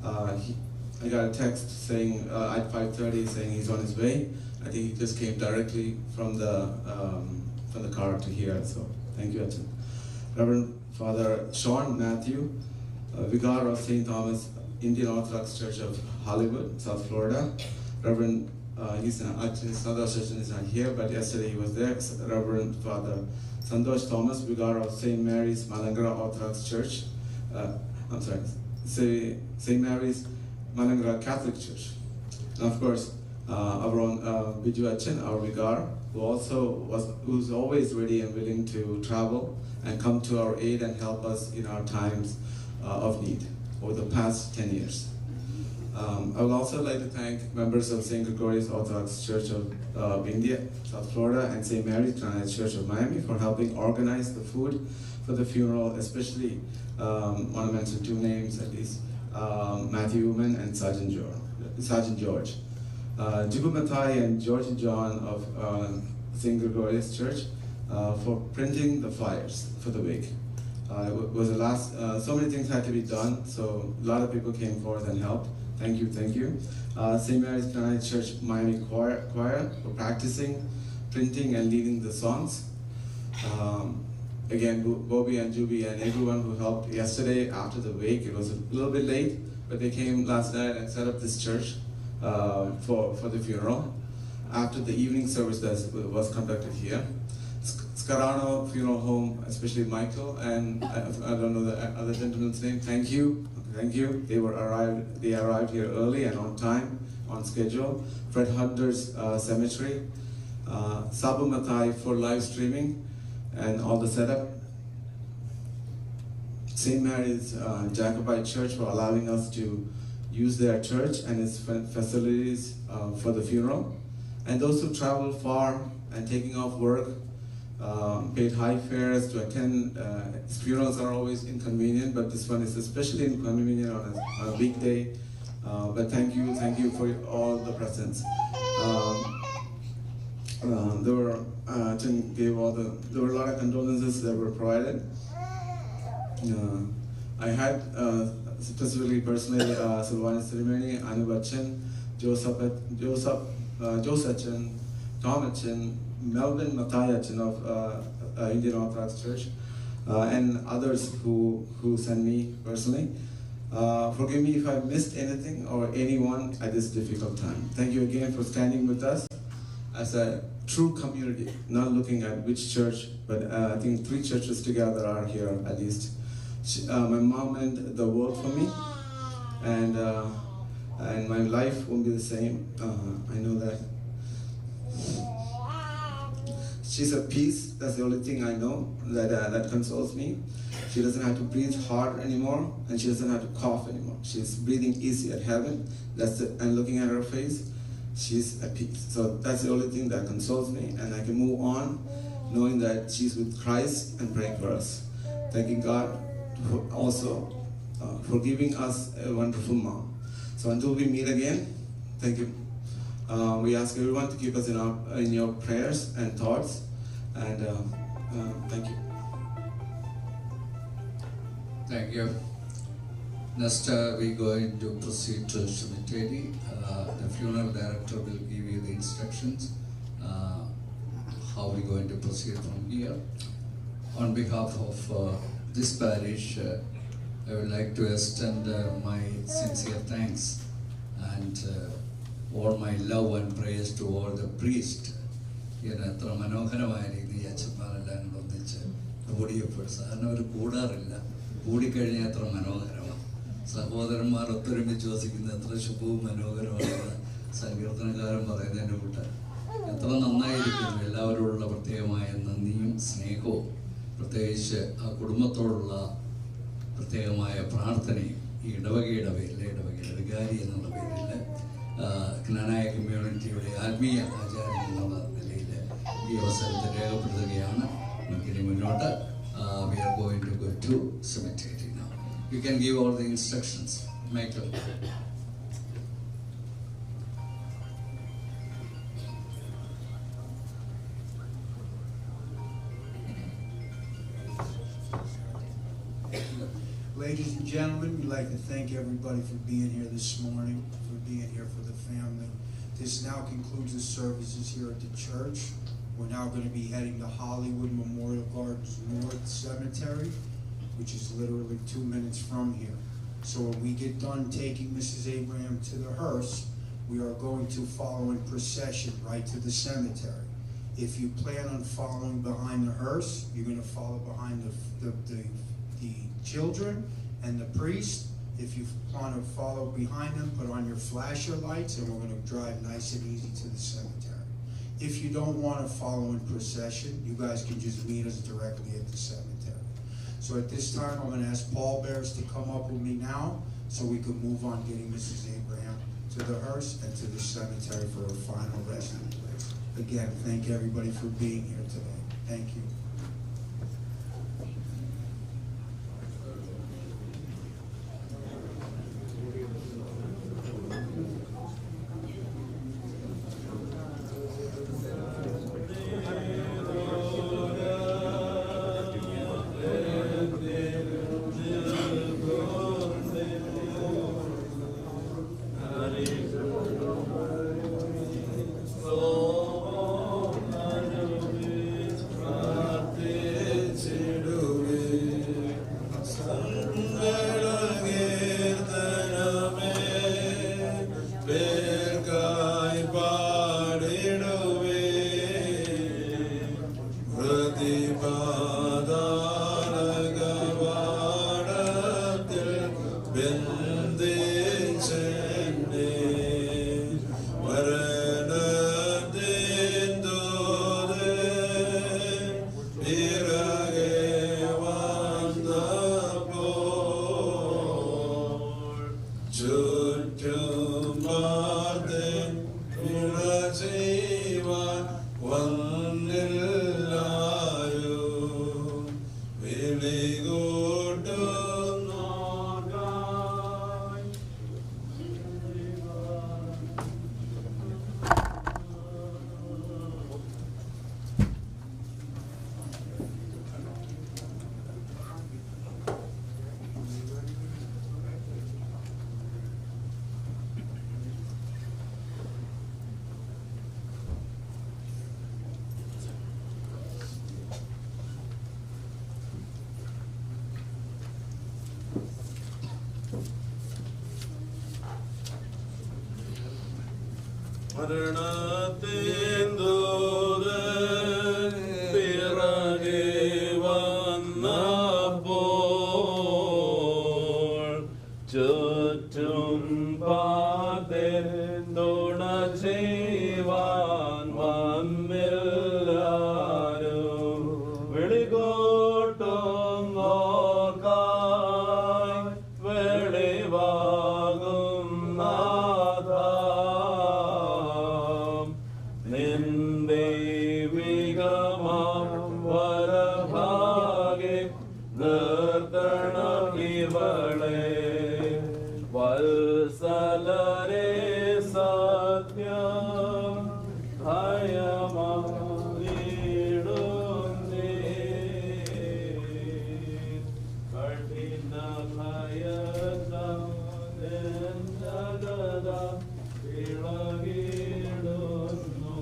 I got a text saying at 5:30 saying he's on his way. I think he just came directly from the car to here. So thank you, Achin. Reverend Father Sean Matthew, vicar of St. Thomas Indian Orthodox Church of Hollywood, South Florida. Reverend his Santosh is not here, but yesterday he was there. Reverend Father Santosh Thomas, vicar of St. Mary's Malangra Orthodox Church. St. Mary's Malangra Catholic Church. And of course, our own Biju Achin, our vicar, who's always ready and willing to travel and come to our aid and help us in our times of need over the past 10 years. I would also like to thank members of St. Gregorius Orthodox Church of India, South Florida, and St. Mary's Canaanite Church of Miami for helping organize the food for the funeral, especially, want to mention two names at least, Matthew Woman and Sergeant George. Jibu Mathai and George and John of St. Gregorius Church for printing the flyers for the week. It was the last, so many things had to be done, so a lot of people came forth and helped. Thank you. St. Mary's Planet Church Miami Choir for practicing, printing, and leading the songs. Again, Bobby and Juby and everyone who helped yesterday after the wake. It was a little bit late, but they came last night and set up this church for the funeral. After the evening service that was conducted here. Scarano Funeral Home, especially Michael, and I don't know the other gentleman's name. Thank you. They arrived here early and on time, on schedule. Fred Hunter's Cemetery, Sabu Mathai for live streaming and all the setup. St. Mary's Jacobite Church for allowing us to use their church and its facilities for the funeral. And those who travel far and taking off work, paid high fares to attend. Funerals are always inconvenient, but this one is especially inconvenient on a weekday. But thank you for all the presents. There were a lot of condolences that were provided. I had specifically personally Sylvana Ceremony, Anu Bachchan, Joe Sachin, Tom Achin, Melvin Mathai Achin of Indian Orthodox Church, and others who sent me personally. Forgive me if I missed anything or anyone at this difficult time. Thank you again for standing with us as a true community, not looking at which church, but I think 3 churches together are here at least. My mom meant the world for me, and my life won't be the same. I know that. She's at peace. That's the only thing I know that consoles me. She doesn't have to breathe hard anymore, and she doesn't have to cough anymore. She's breathing easy at heaven. And looking at her face, she's at peace. So that's the only thing that consoles me, and I can move on knowing that she's with Christ and praying for us. Thanking God also for giving us a wonderful mom. So until we meet again, thank you. We ask everyone to keep us in your prayers and thoughts, and thank you. Thank you. Next, we're going to proceed to cemetery. The funeral director will give you the instructions how we're going to proceed from here. On behalf of this parish, I would like to extend my sincere thanks and all my love and praise to all the priests. എത്ര മനോഹരമായിരിക്കും ഈ അച്ഛന്മാരെല്ലാം കൂടെ ഒന്നിച്ച് കൂടിയപ്പോൾ സാധാരണ ഒരു കൂടാറില്ല, കൂടിക്കഴിഞ്ഞാൽ എത്ര മനോഹരമാണ്. സഹോദരന്മാർ ഒത്തൊരുമിച്ച് വസിക്കുന്നത് എത്ര ശുഭവും മനോഹരമാണ്. സങ്കീർത്തനക്കാരൻ പറയുന്നതിൻ്റെ കൂട്ട് എത്ര നന്നായിരിക്കുന്നു. എല്ലാവരോടുള്ള പ്രത്യേകമായ നന്ദിയും സ്നേഹവും പ്രത്യേകിച്ച് ആ കുടുംബത്തോടുള്ള പ്രത്യേകമായ പ്രാർത്ഥനയും ഈ ഇടവകയുടെ പേരിൽ, ഇടവകയുടെ വികാരി എന്നുള്ള പേരിൽ ജ്ഞാനായ കമ്മ്യൂണിറ്റിയുടെ ആത്മീയ ആചാര്യൻ എന്നുള്ള നിലയിൽ ഈ അവസരത്തിൽ രേഖപ്പെടുത്തുകയാണ്. നമുക്കിനി മുന്നോട്ട് we are going to go to cemetery now. You can give all the instructions. Michael. Ladies and gentlemen, we'd like to thank everybody for being here this morning, for being here for the family. This now concludes the services here at the church. We're now going to be heading to Hollywood Memorial Gardens North Cemetery, which is literally 2 minutes from here. So when we get done taking Mrs. Abraham to the hearse, we are going to follow in procession right to the cemetery. If you plan on following behind the hearse, you're going to follow behind the children and the priest. If you want to follow behind them, put on your flasher lights, and we're going to drive nice and easy to the cemetery. If you don't want to follow in procession, you guys can just meet us directly at the cemetery. So at this time, I'm going to ask Paul Bears to come up with me now so we can move on getting Mrs. Abraham to the hearse and to the cemetery for her final resting place. Again, thank everybody for being here today. Thank you. ചുറ്റും പാർത്ത് തുണ ചെയ്യുവാൻ വന്നെല്ലാരും വിളികൂട്ടും നോക്കായി. മരണത്തിൻ ദൂതൻ പിറകെ വന്നപ്പോൾ ചുറ്റും പാർത്തുണ ചെയ്യുവാൻ വന്നെല്ലാരും വിളികൂട്ടും നോക്കായി വെളിവാകും നാഥാ നിന്റെ വിഗമം വരഭാഗെ നിർത്തണം ഇവളെ വത്സലരെ സത്യം ഭയമായിടുന്നേ കഠിന ഭയജഗത ഇളകിടുന്നു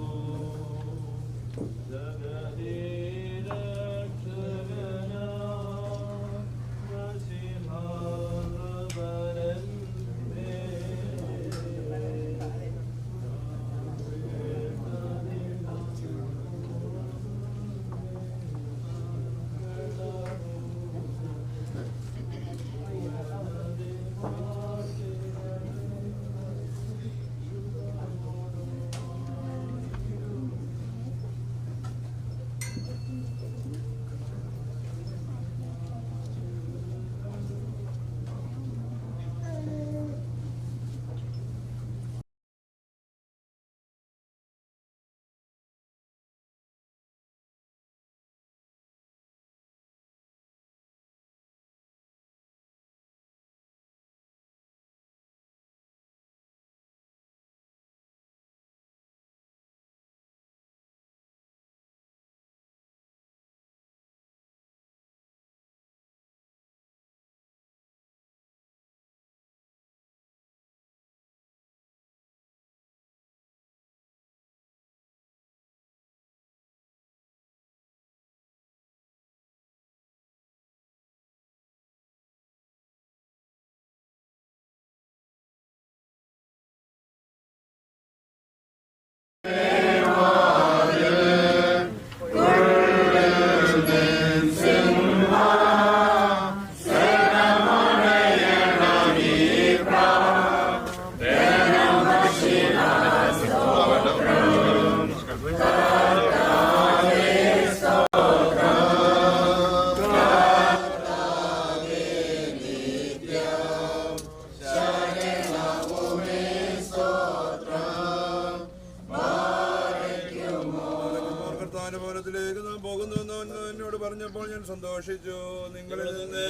ഭവനത്തിലേക്ക് നാം പോകുന്നുവെന്ന് എന്നോട് പറഞ്ഞപ്പോൾ ഞാൻ സന്തോഷിച്ചു. നിങ്ങളിൽ നിന്ന്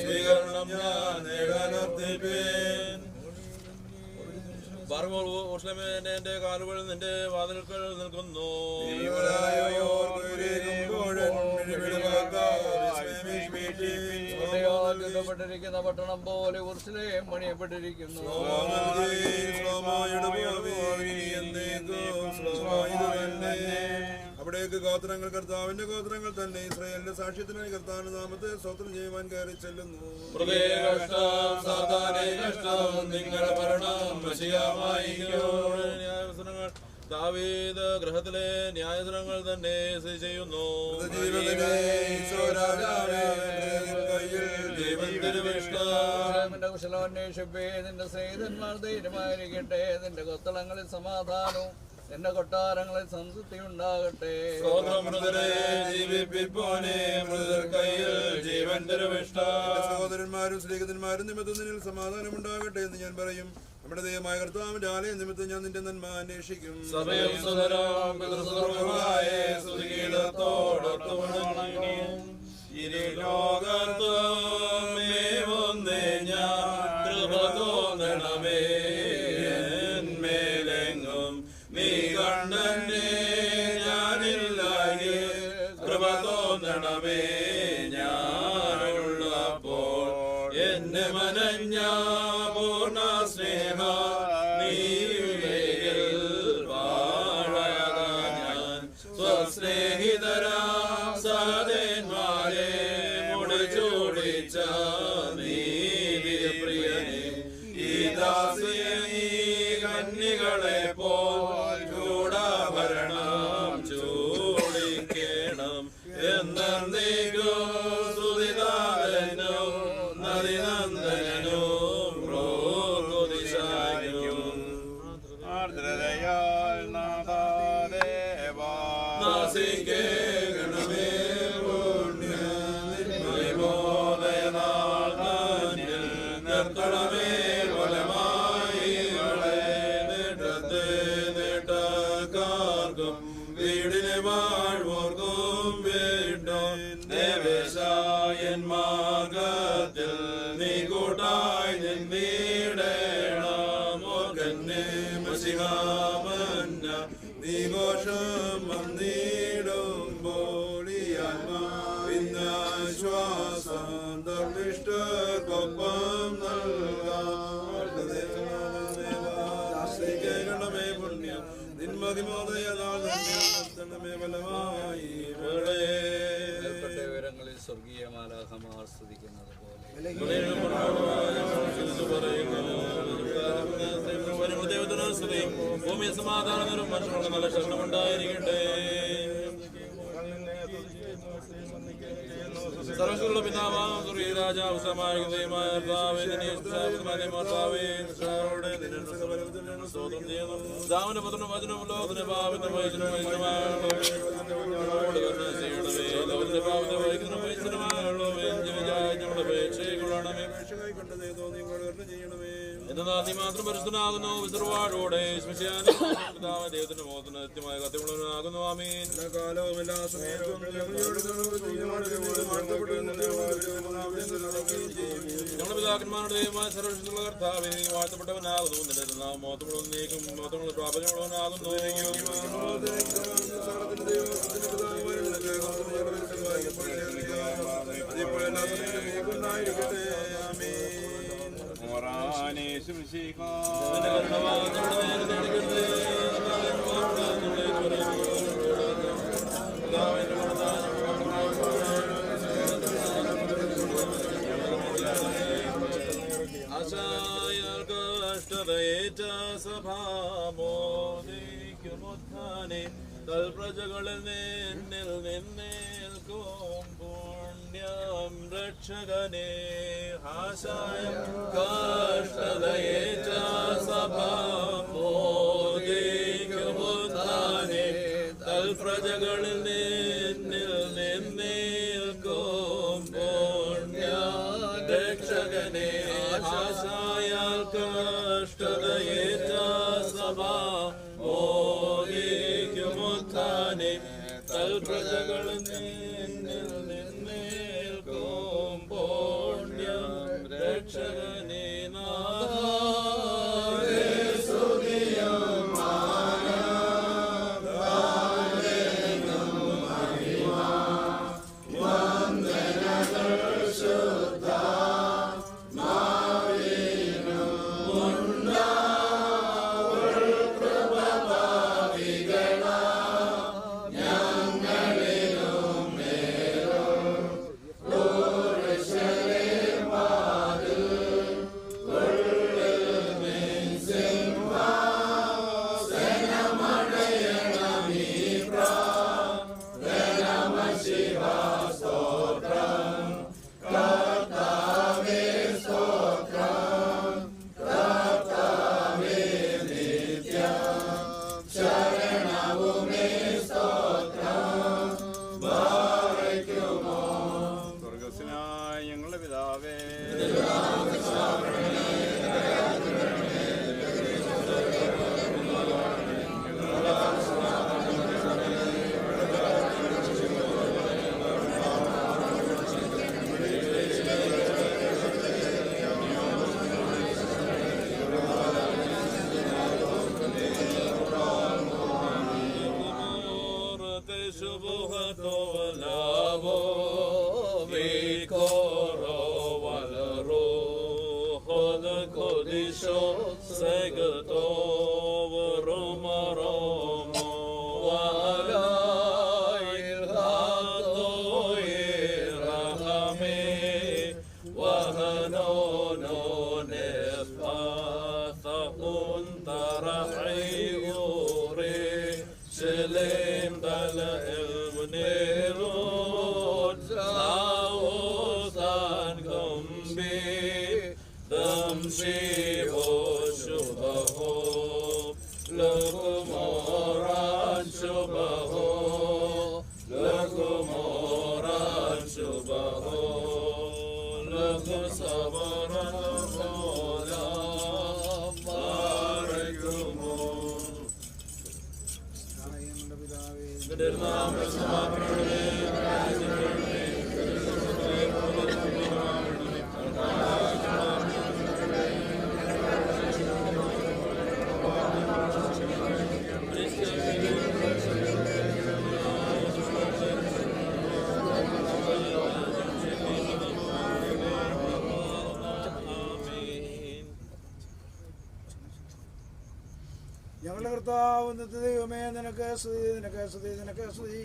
സ്വീകരണം ഞാൻ നേടാൻ അർത്ഥിപ്പേൻ. എന്റെ കാലുകൾ നിന്റെ വാതിൽക്കൽ നിൽക്കുന്നു. പട്ടണം പോലെ ഉർസിലേം പണിയപ്പെട്ടിരിക്കുന്നു. അവിടേക്ക് ഗോത്രങ്ങൾ കർത്താവിന്റെ ഗോത്രങ്ങൾ തന്നെ ഇസ്രായേലിന്റെ സാക്ഷ്യത്തിനായി കർത്താവിന്റെ നാമത്തെ സ്തോത്രം ചെയ്യുവാൻ കയറി ചെല്ലുന്നു. നിങ്ങളുടെ ഭരണം ദാവീദ് ഗൃഹത്തിലെ ന്യായസനങ്ങൾ തന്നെ സ്ഥിതി ചെയ്യുന്നു. കുശലോന്വേഷിപ്പേ, നിന്റെ സ്നേഹിതന്മാർ ധൈര്യമായിരിക്കട്ടെ. നിന്റെ കൊത്തളങ്ങളിൽ സമാധാനവും എന്റെ കൊട്ടാരങ്ങളിൽ സംതൃപ്തി ഉണ്ടാകട്ടെ. സഹോദരന്മാരും സ്നേഹിതന്മാരും നിമിത്തം നിന്നിൽ സമാധാനം ഉണ്ടാകട്ടെ എന്ന് ഞാൻ പറയും. നമ്മുടെ ദൈവമായ കർത്താവിന്റെ ആലയം നിമിത്തം ഞാൻ നിന്റെ നന്മ അന്വേഷിക്കും. നീ കണ്ണനെ ഞാനില്ലായി കൃപ തോന്നണമേ. ഞാനുള്ളപ്പോൾ എന്നെ മനഞ്ഞ പൂർണ്ണ സ്നേഹ നീയിൽ വാഴാതാ ഞാൻ സ്വസ്നേഹിതരാ സഹദേന്മാരെ മുടിച്ചോടിച്ച നീതി പ്രിയനെ ഈ ദാസിയെ നീ കന്യകളെ പോൽ ചൂടാഭരണം ചൂടിക്കണം എന്നേക്കും സ്തുതിതാരനും നദിനന്ദനും പ്രോതിശായും ആർദ്രതയാൽ നാദാദേവാ നാസികേണമേ പുണ്യമോദയനാൾ നാന്യൽ നിർത്തണമേ ഫലമായി നേട്ടക്കാർക്കും വീടിനെ വാഴ്വോർക്കും വീണ്ടും ദേവേശായൻ മാർഗത്തിൽ നീ കൂട്ടായി നിന്നിടേണം. ഓർക്കന്നെ മസിഹാമന്ന നീ ഘോഷം വന്നിടുമ്പോൾ ഈ ആത്മാവിശ്വാസം ധർമ്മിഷ്ഠർക്കൊപ്പം നൽകാമേ പുണ്യം നിന്മതിമോദയനാളമേ ഫലമായി വിവരങ്ങളിൽ സ്വർഗീയ മാലാഖമാർ സ്തുതിക്കുന്നത് പോലെ ഭൂമി സമാധാനം മനുഷ്യർക്ക് നല്ല ശരണമുണ്ടായിരിക്കട്ടെ. സർവശക്തിയുള്ള പിതാവാം രാജാവ് സമാനമായ ദാവിന്റെ പുത്രനും വചനവും ലോകത്തിന്റെ പാപത്തെ വഹിക്കുന്ന എന്നാൽ നീ മാത്രം പരിശുദ്ധനാകുന്നു. വിസർവാടോടെ ദൈവത്തിന്റെ മോഹത്തിന് നിത്യമായ കത്തിയുള്ളവനാകുന്നു. ആമീൻ. കാലവും എല്ലാ സമയത്തും ഞങ്ങളുടെ പിതാക്കന്മാരുടെ ദൈവമായ സർവശക്തിയുള്ള കർത്താവേ, നീ വാഴ്ത്തപ്പെട്ടവനാകുന്നു. നിന്റെ നാം മോത്തമുള്ള നീക്കും മോത്തമുള്ള പ്രാപഞ്ചമുള്ളവനാകുന്നു. കഷ്ടതയേറ്റ സഭാമോദിക്കുമുദ്ധാനെ തൽപ്രജകളിൽ നിന്നിൽ നിന്നേൽക്കും പുണ്യം രക്ഷകനെ. ആശായ കഷ്ടതയേറ്റ സഭാമോദിക്കുമുദ്ധാനെ തൽപ്രജകളിൽ നിന്നിൽ നിന്നേൽക്കും പുണ്യം രക്ഷകനെ. ആശായാൽ കഷ്ടതയേറ്റ സഭാ മോഹിക്കുമുദ്ധാനെ തൽപ്രജകളിൽ നിന്നിൽ നിന്നേൽക്കും പുണ്യം രക്ഷകനെ. കർത്താവേ സ്തോത്രം, കർത്താവേ ഞങ്ങളുടെ കർത്താവ് ദൈവമേ, നിനക്ക് സ്തുതി, നിനക്ക് സ്തുതി, നിനക്ക് സ്തുതി.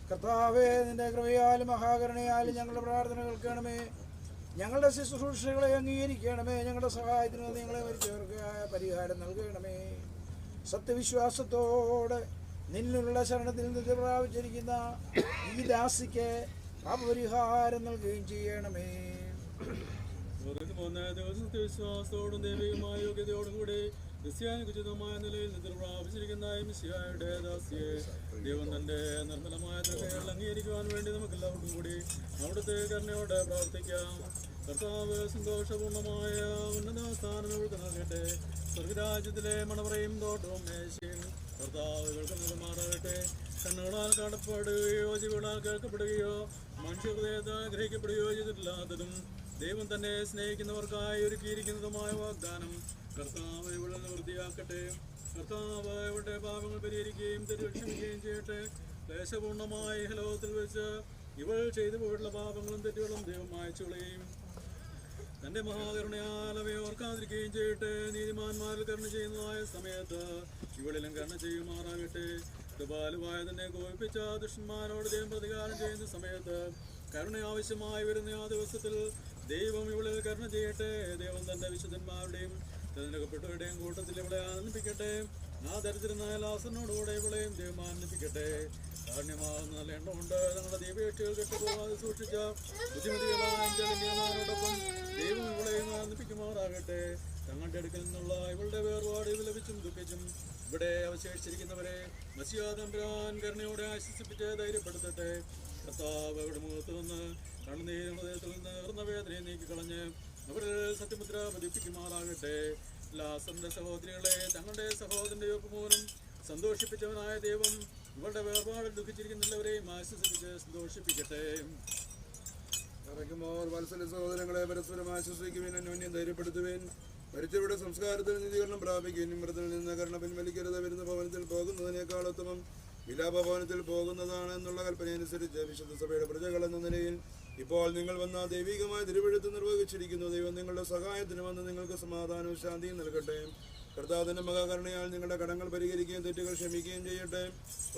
കർത്താവേ, നിന്റെ കൃപയാലും മഹാകരുണയാലും ഞങ്ങളുടെ പ്രാർത്ഥന കേൾക്കണമേ. ഞങ്ങളുടെ ശുശ്രൂഷകളെ അംഗീകരിക്കണമേ. ഞങ്ങളുടെ സഹായത്തിന് നിങ്ങളെ മരിച്ചവർക്ക് പരിഹാരം നൽകണമേ. സത്യവിശ്വാസത്തോടെ നിന്നിലുള്ള ശരണത്തിൽ നിന്ന് പ്രാപിച്ചിരിക്കുന്ന ഈ ദാസിക്ക് പാപപരിഹാരം നൽകുകയും ചെയ്യണമേ. വിശ്വാസത്തോടും ദൈവികമായ യോഗ്യതയോടും കൂടി ക്രിസ്ത്യാനിക്കുചിതമായ നിലയിൽ നിന്ന് പ്രാപിച്ചിരിക്കുന്ന മിശിഹായുടെ ദാസിയെ ദൈവം തന്റെ നിർമ്മലമായ തൃക്കൈകൾ അംഗീകരിക്കുവാൻ വേണ്ടി നമുക്കെല്ലാവർക്കും കൂടി അവിടുത്തെ കരുണയോടെ പ്രാർത്ഥിക്കാം. കർത്താവ് സന്തോഷപൂർണമായ ഉന്നത സ്ഥാനം ഇവൾക്ക് നൽകട്ടെ. സ്വർഗരാജ്യത്തിലെ മണവറയും തോട്ടവും മേശയും കർത്താവ് ഇവൾക്ക് നൽകുമാറാകട്ടെ. കണ്ണുകളാൽ കാണപ്പെടുകയോ ചെവികളാൽ കേൾക്കപ്പെടുകയോ മനുഷ്യഹൃദയത്താൽ ഗ്രഹിക്കപ്പെടുകയോ ചെയ്തിട്ടില്ലാത്തതും ദൈവം തന്നെ സ്നേഹിക്കുന്നവർക്കായി ഒരുക്കിയിരിക്കുന്നതുമായ വാഗ്ദാനം കർത്താവ് ഇവിടെ നിവൃത്തിയാക്കട്ടെ. കർത്താവ് ഇവരുടെ പാപങ്ങൾ പരിഹരിക്കുകയും തെറ്റുക്ഷമിക്കുകയും ചെയ്യട്ടെ. ക്ലേശപൂർണമായ ലോകത്തിൽ വെച്ച് ഇവൾ ചെയ്തു പോയിട്ടുള്ള പാപങ്ങളും തെറ്റുകളും ദൈവം മായ്ച്ചുകളയും. തന്റെ മഹാകരുണയാൽ അവയെ ഓർക്കാതിരിക്കുകയും ചെയ്യട്ടെ. നീതിമാന്മാരിൽ കരുണ ചെയ്യുന്നതായ സമയത്ത് ഇവളിലും കരുണ ചെയ്യുമാറാകട്ടെ. കൃപാലുവായ തന്നെ കോപിപ്പിച്ച ദുഷ്ടന്മാരോട് ദൈവം പ്രതികാരം ചെയ്യുന്ന സമയത്ത് കരുണ ആവശ്യമായി വരുന്ന ആ ദിവസത്തിൽ ദൈവം ഇവളിൽ കരുണ ചെയ്യട്ടെ. ദൈവം തന്റെ വിശുദ്ധന്മാരുടെയും തിരഞ്ഞെടുക്കപ്പെട്ടവരുടെയും കൂട്ടത്തിൽ ഇവളെ ആനന്ദിപ്പിക്കട്ടെ. ആ ദരിദ്രനായ ലാസറിനോടുകൂടെ ഇവളെയും ദൈവം ആനന്ദിപ്പിക്കട്ടെ. കാരുണ്യമാകുന്ന നല്ല എണ്ണമുണ്ട്. തങ്ങളുടെ ദീപേക്ഷികൾ കെട്ടുപോകാതെ സൂക്ഷിച്ച ബുദ്ധിമതികളായ ജലന്യമാരോടൊപ്പം ദൈവം ഇവളെയും ആനന്ദിപ്പിക്കുമാറാകട്ടെ. തങ്ങളുടെ അടുക്കൽ നിന്നുള്ള ഇവളുടെ വേർപാട് വിലപിച്ചും ദുഃഖിച്ചും ഇവിടെ അവശേഷിച്ചിരിക്കുന്നവരെ മസിഹാ തമ്പുരാൻ കരുണയോടെ ആശ്വസിപ്പിച്ച് ധൈര്യപ്പെടുത്തട്ടെ. കർത്താവ് അവരുടെ മുഖത്ത് നിന്ന് കണ്ണുനീരും ഹൃദയത്തിൽ നിന്ന് നേർന്ന വേദനയെ നീക്കിക്കളഞ്ഞ് അവരിൽ സത്യമുദ്ര പതിപ്പിക്കുമാറാകട്ടെ. ലാസറിന്റെ സഹോദരികളെ തങ്ങളുടെ സഹോദരന്റെ മൂലം സന്തോഷിപ്പിച്ചവനായ ദൈവം ഇവരുടെ വേർപാടിൽ ദുഃഖിച്ചിരിക്കുന്നുള്ളവരെയും ആശ്വസിപ്പിച്ച് സന്തോഷിപ്പിക്കട്ടെ. വത്സല സഹോദരങ്ങളെ പരസ്പരം ആശ്വസിക്കുവാൻ അന്യോന്യം ധൈര്യപ്പെടുത്തുവാൻ മരിച്ചവരുടെ സംസ്കാരത്തിൽ നീതീകരണം പ്രാപിക്കുകയും മൃതത്തിൽ നിന്ന് കരുണ പിൻവലിക്കരുത്. വരുന്ന ഭവനത്തിൽ പോകുന്നതിനേക്കാൾ ഉത്തമം വിലാപഭവനത്തിൽ പോകുന്നതാണ് എന്നുള്ള കൽപ്പനയനുസരിച്ച് വിശുദ്ധ സഭയുടെ പ്രജകൾ എന്ന നിലയിൽ ഇപ്പോൾ നിങ്ങൾ വന്ന ദൈവികമായ തിരുവെഴുത്ത് നിർവഹിച്ചിരിക്കുന്നു. ദൈവം നിങ്ങളുടെ സഹായത്തിന് വന്ന് നിങ്ങൾക്ക് സമാധാനവും ശാന്തിയും നൽകട്ടെ. കർത്താവിന്റെ മഹാകരുണയാൽ നിങ്ങളുടെ കടങ്ങൾ പരിഹരിക്കുകയും തെറ്റുകൾ ക്ഷമിക്കുകയും ചെയ്യട്ടെ.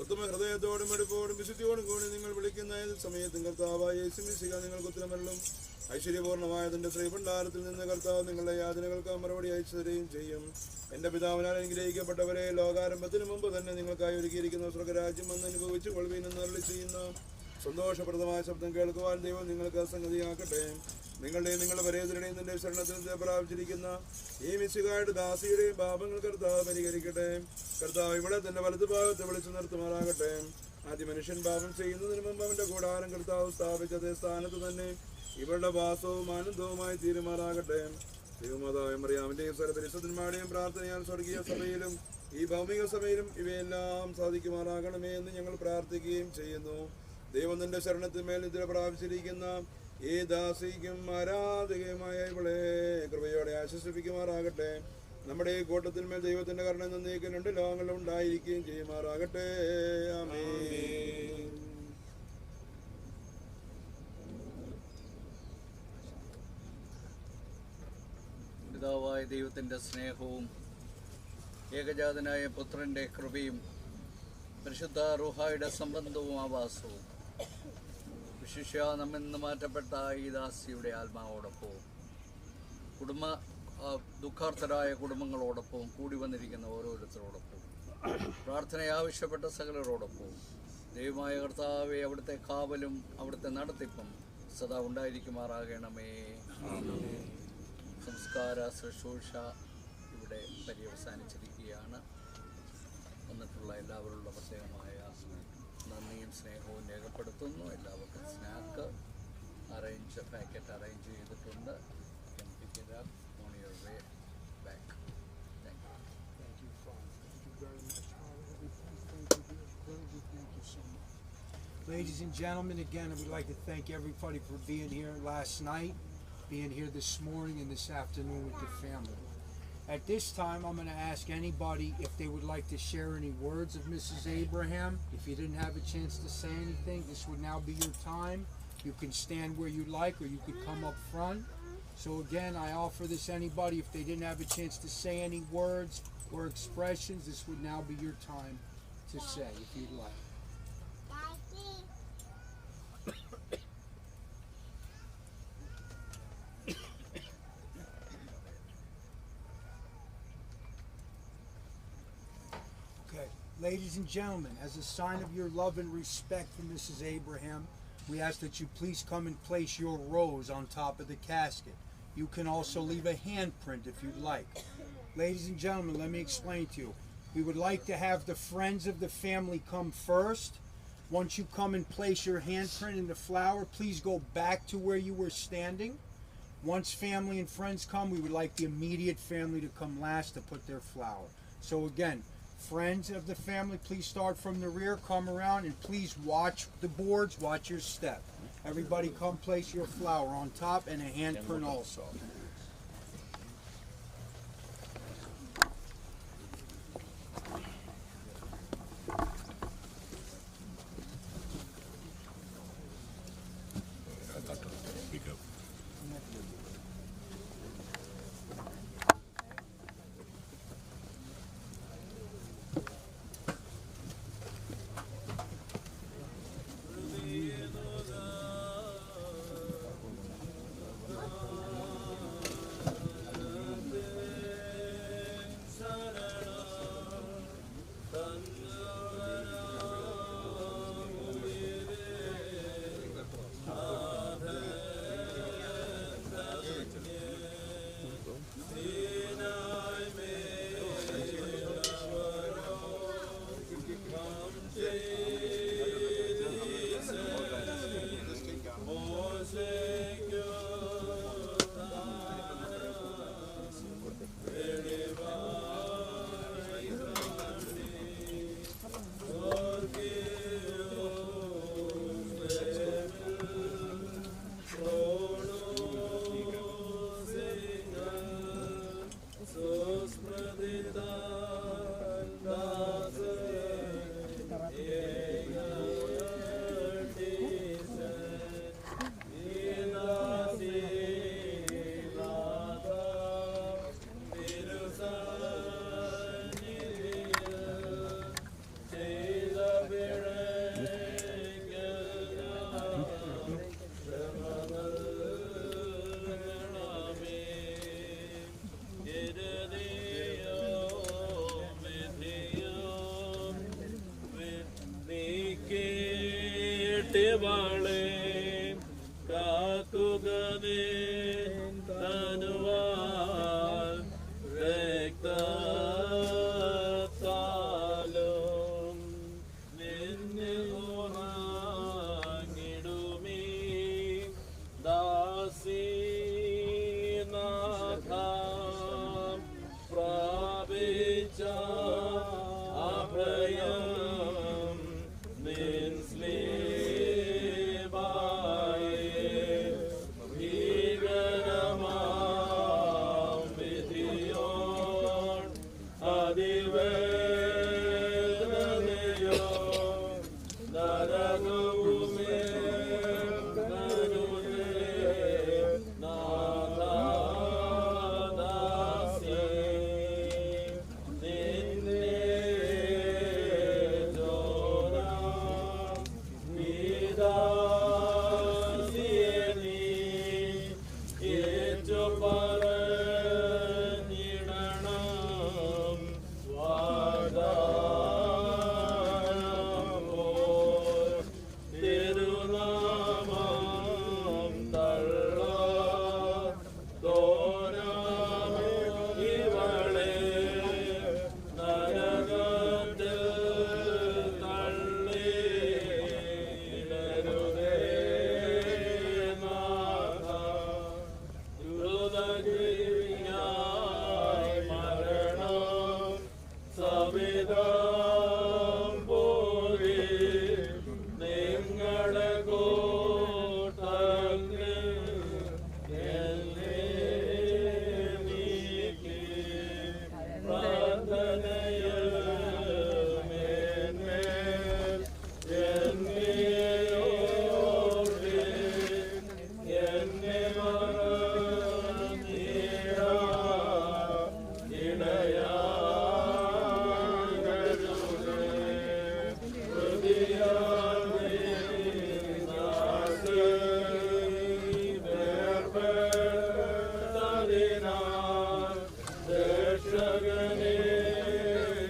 ഉത്തമ ഹൃദയത്തോടും എടുപ്പോടും വിശുദ്ധിയോടും കൂടി നിങ്ങൾ വിളിക്കുന്ന ഏത് സമയത്തും കർത്താവായ യേശുമിശിഹ നിങ്ങൾക്ക് ഉത്തരമരുളും. ഐശ്വര്യപൂർണ്ണമായ തന്റെ ശ്രീഭണ്ഡാരത്തിൽ നിന്ന് കർത്താവ് നിങ്ങളുടെ യാതനകൾക്ക് മറുപടി അയച്ചു തരികയും ചെയ്യും. എന്റെ പിതാവിനാൽ അനുഗ്രഹിക്കപ്പെട്ടവരെ, ലോകാരംഭത്തിന് മുമ്പ് തന്നെ നിങ്ങൾക്കായി ഒരുക്കിയിരിക്കുന്ന സ്വർഗരാജ്യം വന്ന് അനുഭവിച്ചു കൊള്ളുവീനെന്ന് അരുളി ചെയ്യുന്ന സന്തോഷപ്രദമായ ശബ്ദം കേൾക്കുവാൻ ദൈവം നിങ്ങൾക്ക് സംഗതിയാക്കട്ടെ. നിങ്ങളുടെയും നിങ്ങളുടെ പരേതരുടെയും തന്റെ ശരണത്തിൽ പ്രാപിച്ചിരിക്കുന്ന ഈ മിശിഹായുടെ ദാസിയുടെയും പാപങ്ങൾ കർത്താവ് പരിഹരിക്കട്ടെ. കർത്താവ് ഇവിടെ തന്റെ വലതുഭാഗത്ത് വിളിച്ചു നിർത്തുമാറാകട്ടെ. ആദ്യ മനുഷ്യൻ പാപം ചെയ്യുന്നതിന് മുമ്പ് അവന്റെ കൂടാരം കർത്താവ് സ്ഥാപിച്ചതേ സ്ഥാനത്ത് തന്നെ ഇവരുടെ വാസവും ആനന്ദവുമായി തീരുമാറാകട്ടെ. ദൈവമാതാവ് മറിയാമിന്റെയും സർവ്വപരിശുദ്ധന്മാരുടെയും പ്രാർത്ഥനയാൽ സ്വർഗീയ സഭയിലും ഈ ഭൗമിക സഭയിലും ഇവയെല്ലാം സാധിക്കുമാറാകണമേ എന്ന് ഞങ്ങൾ പ്രാർത്ഥിക്കുകയും ചെയ്യുന്നു. ദൈവം തന്റെ ശരണത്തിന്മേൽ നിദ്ര പ്രാപിച്ചിരിക്കുന്ന ഈ ദാസിക്കും ആരാധകയുമായ ഇവളെ കൃപയോടെ ആശ്വസിപ്പിക്കുമാറാകട്ടെ. നമ്മുടെ ഈ കൂട്ടത്തിന്മേൽ ദൈവത്തിന്റെ കരുണ എന്നേക്കും രണ്ട് ലോകങ്ങളും ഉണ്ടായിരിക്കുകയും ചെയ്യുമാറാകട്ടെ. ആമേൻ. പിതാവായ ദൈവത്തിൻ്റെ സ്നേഹവും ഏകജാതനായ പുത്രൻ്റെ കൃപയും പരിശുദ്ധ റൂഹായുടെ സംബന്ധവും ആവാസവും വിശിഷ്യ നമ്മിന്ന് മാറ്റപ്പെട്ട ഈ ദാസിയുടെ ആത്മാവോടൊപ്പവും ദുഃഖാർത്ഥരായ കുടുംബങ്ങളോടൊപ്പവും കൂടി വന്നിരിക്കുന്ന ഓരോരുത്തരോടൊപ്പവും പ്രാർത്ഥന ആവശ്യപ്പെട്ട സകലരോടൊപ്പവും ദൈവമായ കർത്താവെ അവിടുത്തെ കാവലും അവിടുത്തെ നടത്തിപ്പും സദാ ഉണ്ടായിരിക്കുമാറാകണമേ. സംസ്കാര ശുശ്രൂഷ ഇവിടെ പര്യവസാനിച്ചിരിക്കുകയാണ്. വന്നിട്ടുള്ള എല്ലാവരുടെ പ്രത്യേകമായ നന്ദിയും സ്നേഹവും രേഖപ്പെടുത്തുന്നു. എല്ലാവർക്കും സ്നാക്ക് പാക്കറ്റ് അറേഞ്ച് ചെയ്തിട്ടുണ്ട്. On your way back. Thank you. Thank you, Father. Thank you very much, Father. We thank you. Thank you so much. Ladies and gentlemen, again, we'd like to thank everybody for being here last night, being here this morning and this afternoon with the family. At this time, I'm going to ask anybody if they would like to share any words of Mrs. Abraham. If you didn't have a chance to say anything, this would now be your time. You can stand where you like, or you could come up front. So again, I offer this anybody, if they didn't have a chance to say any words or expressions, this would now be your time to say, if you'd like. Okay, ladies and gentlemen, as a sign of your love and respect for Mrs. Abraham, we ask that you please come and place your rose on top of the casket. You can also leave a handprint if you'd like. Ladies and gentlemen, let me explain to you. We would like to have the friends of the family come first. Once you come and place your handprint in the flower, please go back to where you were standing. Once family and friends come, we would like the immediate family to come last to put their flower. So again, friends of the family, please start from the rear, come around, and please watch the boards, watch your step. Everybody come place your flower on top and a handprint also. Abhayam min sleva തിരുനാമം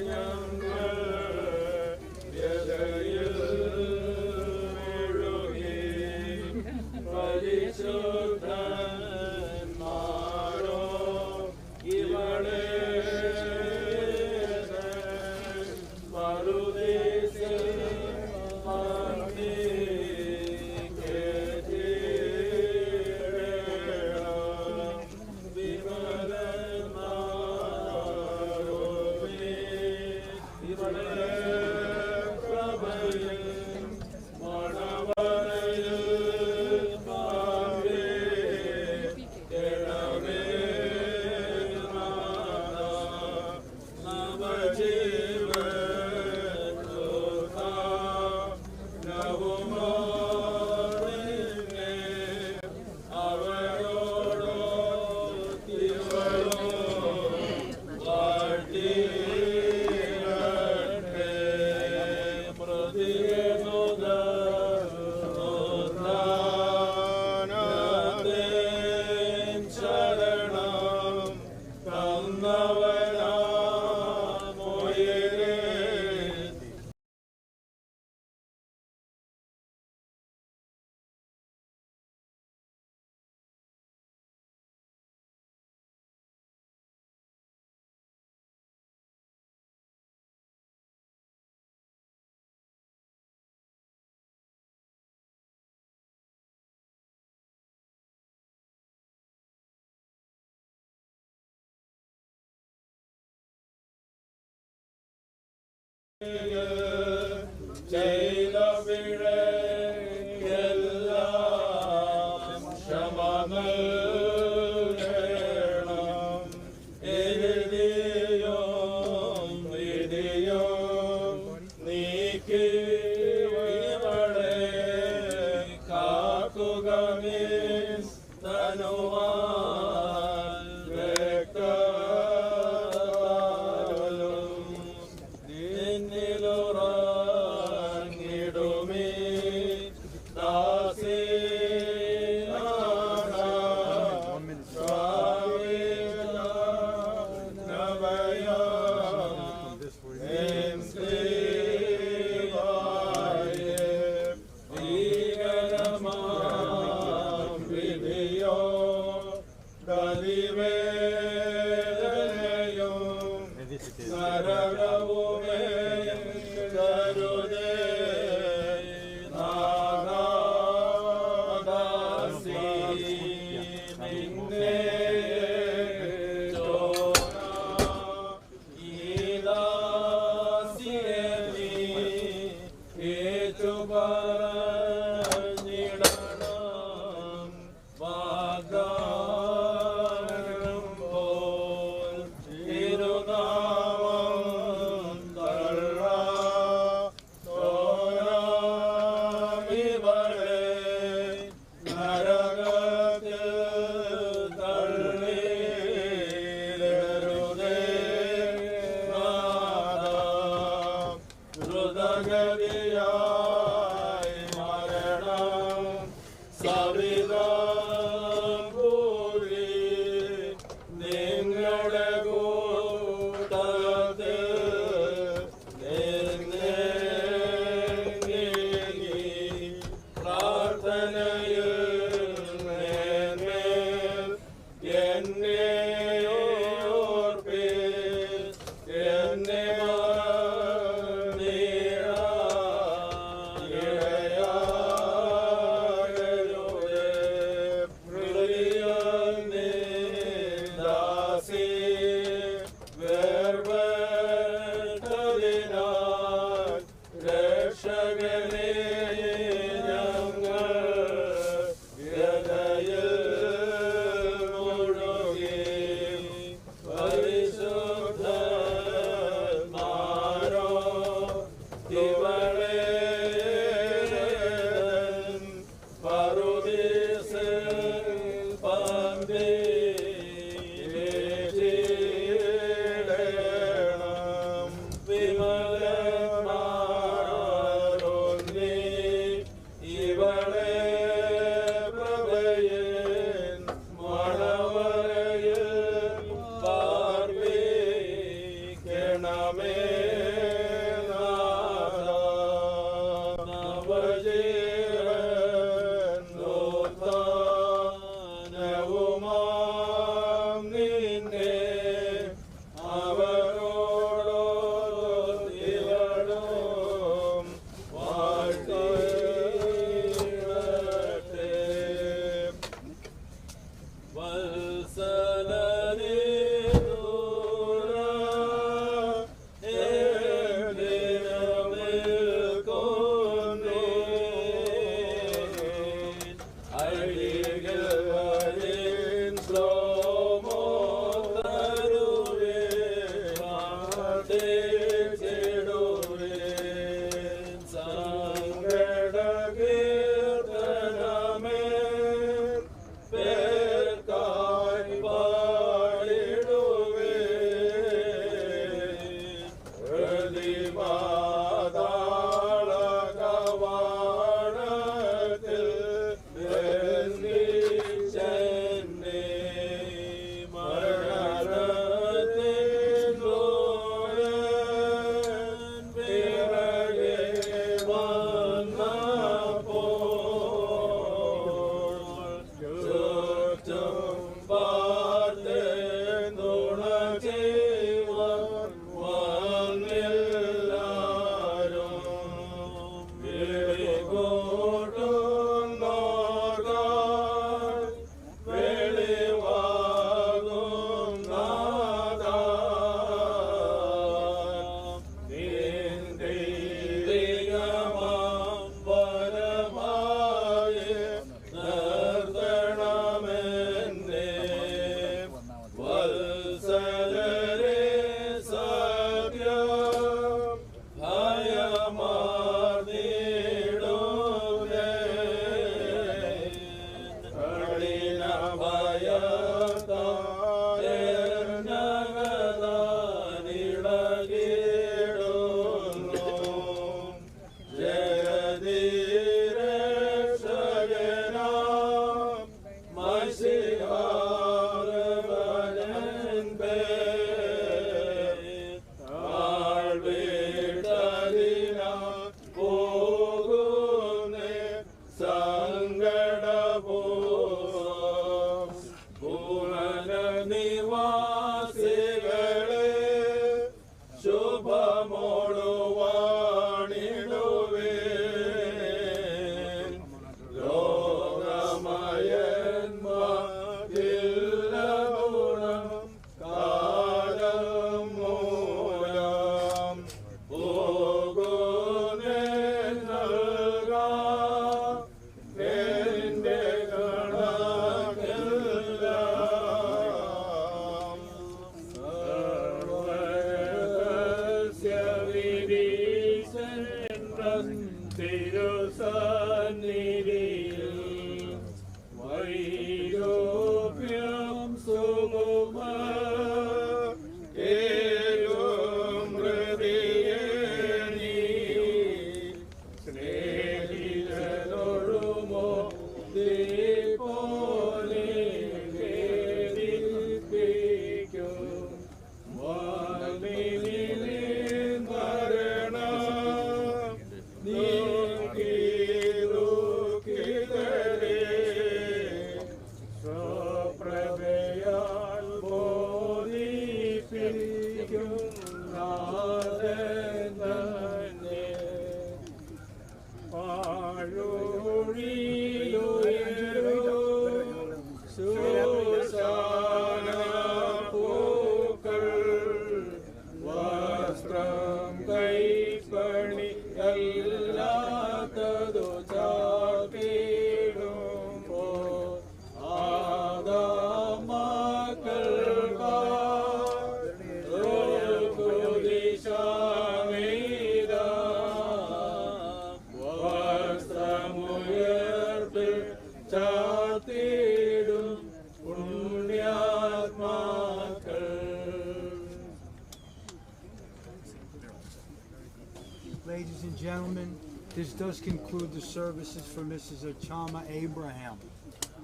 Ladies and gentlemen, this does conclude the services for Mrs. Achama Abraham.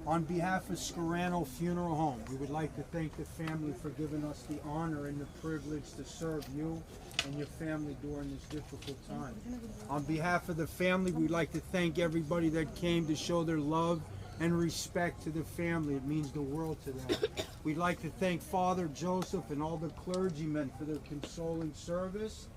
On behalf of Scarano Funeral Home, we would like to thank the family for giving us the honor and the privilege to serve you and your family during this difficult time. On behalf of the family, we'd like to thank everybody that came to show their love and respect to the family. It means the world to them. We'd like to thank Father Joseph and all the clergymen for their consoling service.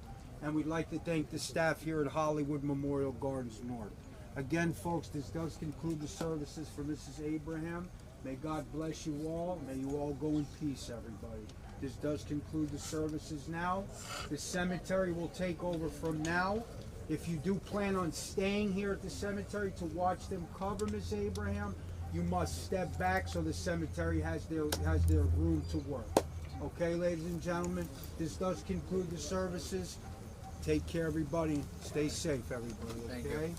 And we'd like to thank the staff here at Hollywood Memorial Gardens North. Again, folks, this does conclude the services for Mrs. Abraham. May God bless you all. May you all go in peace, everybody. This does conclude the services now. The cemetery will take over from now. If you do plan on staying here at the cemetery to watch them cover Miss Abraham, you must step back so the cemetery has their room to work. Okay, ladies and gentlemen, this does conclude the services. Take care, everybody. Stay safe, everybody. Thank Okay? you.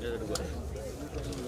ഏതെടുക്കുക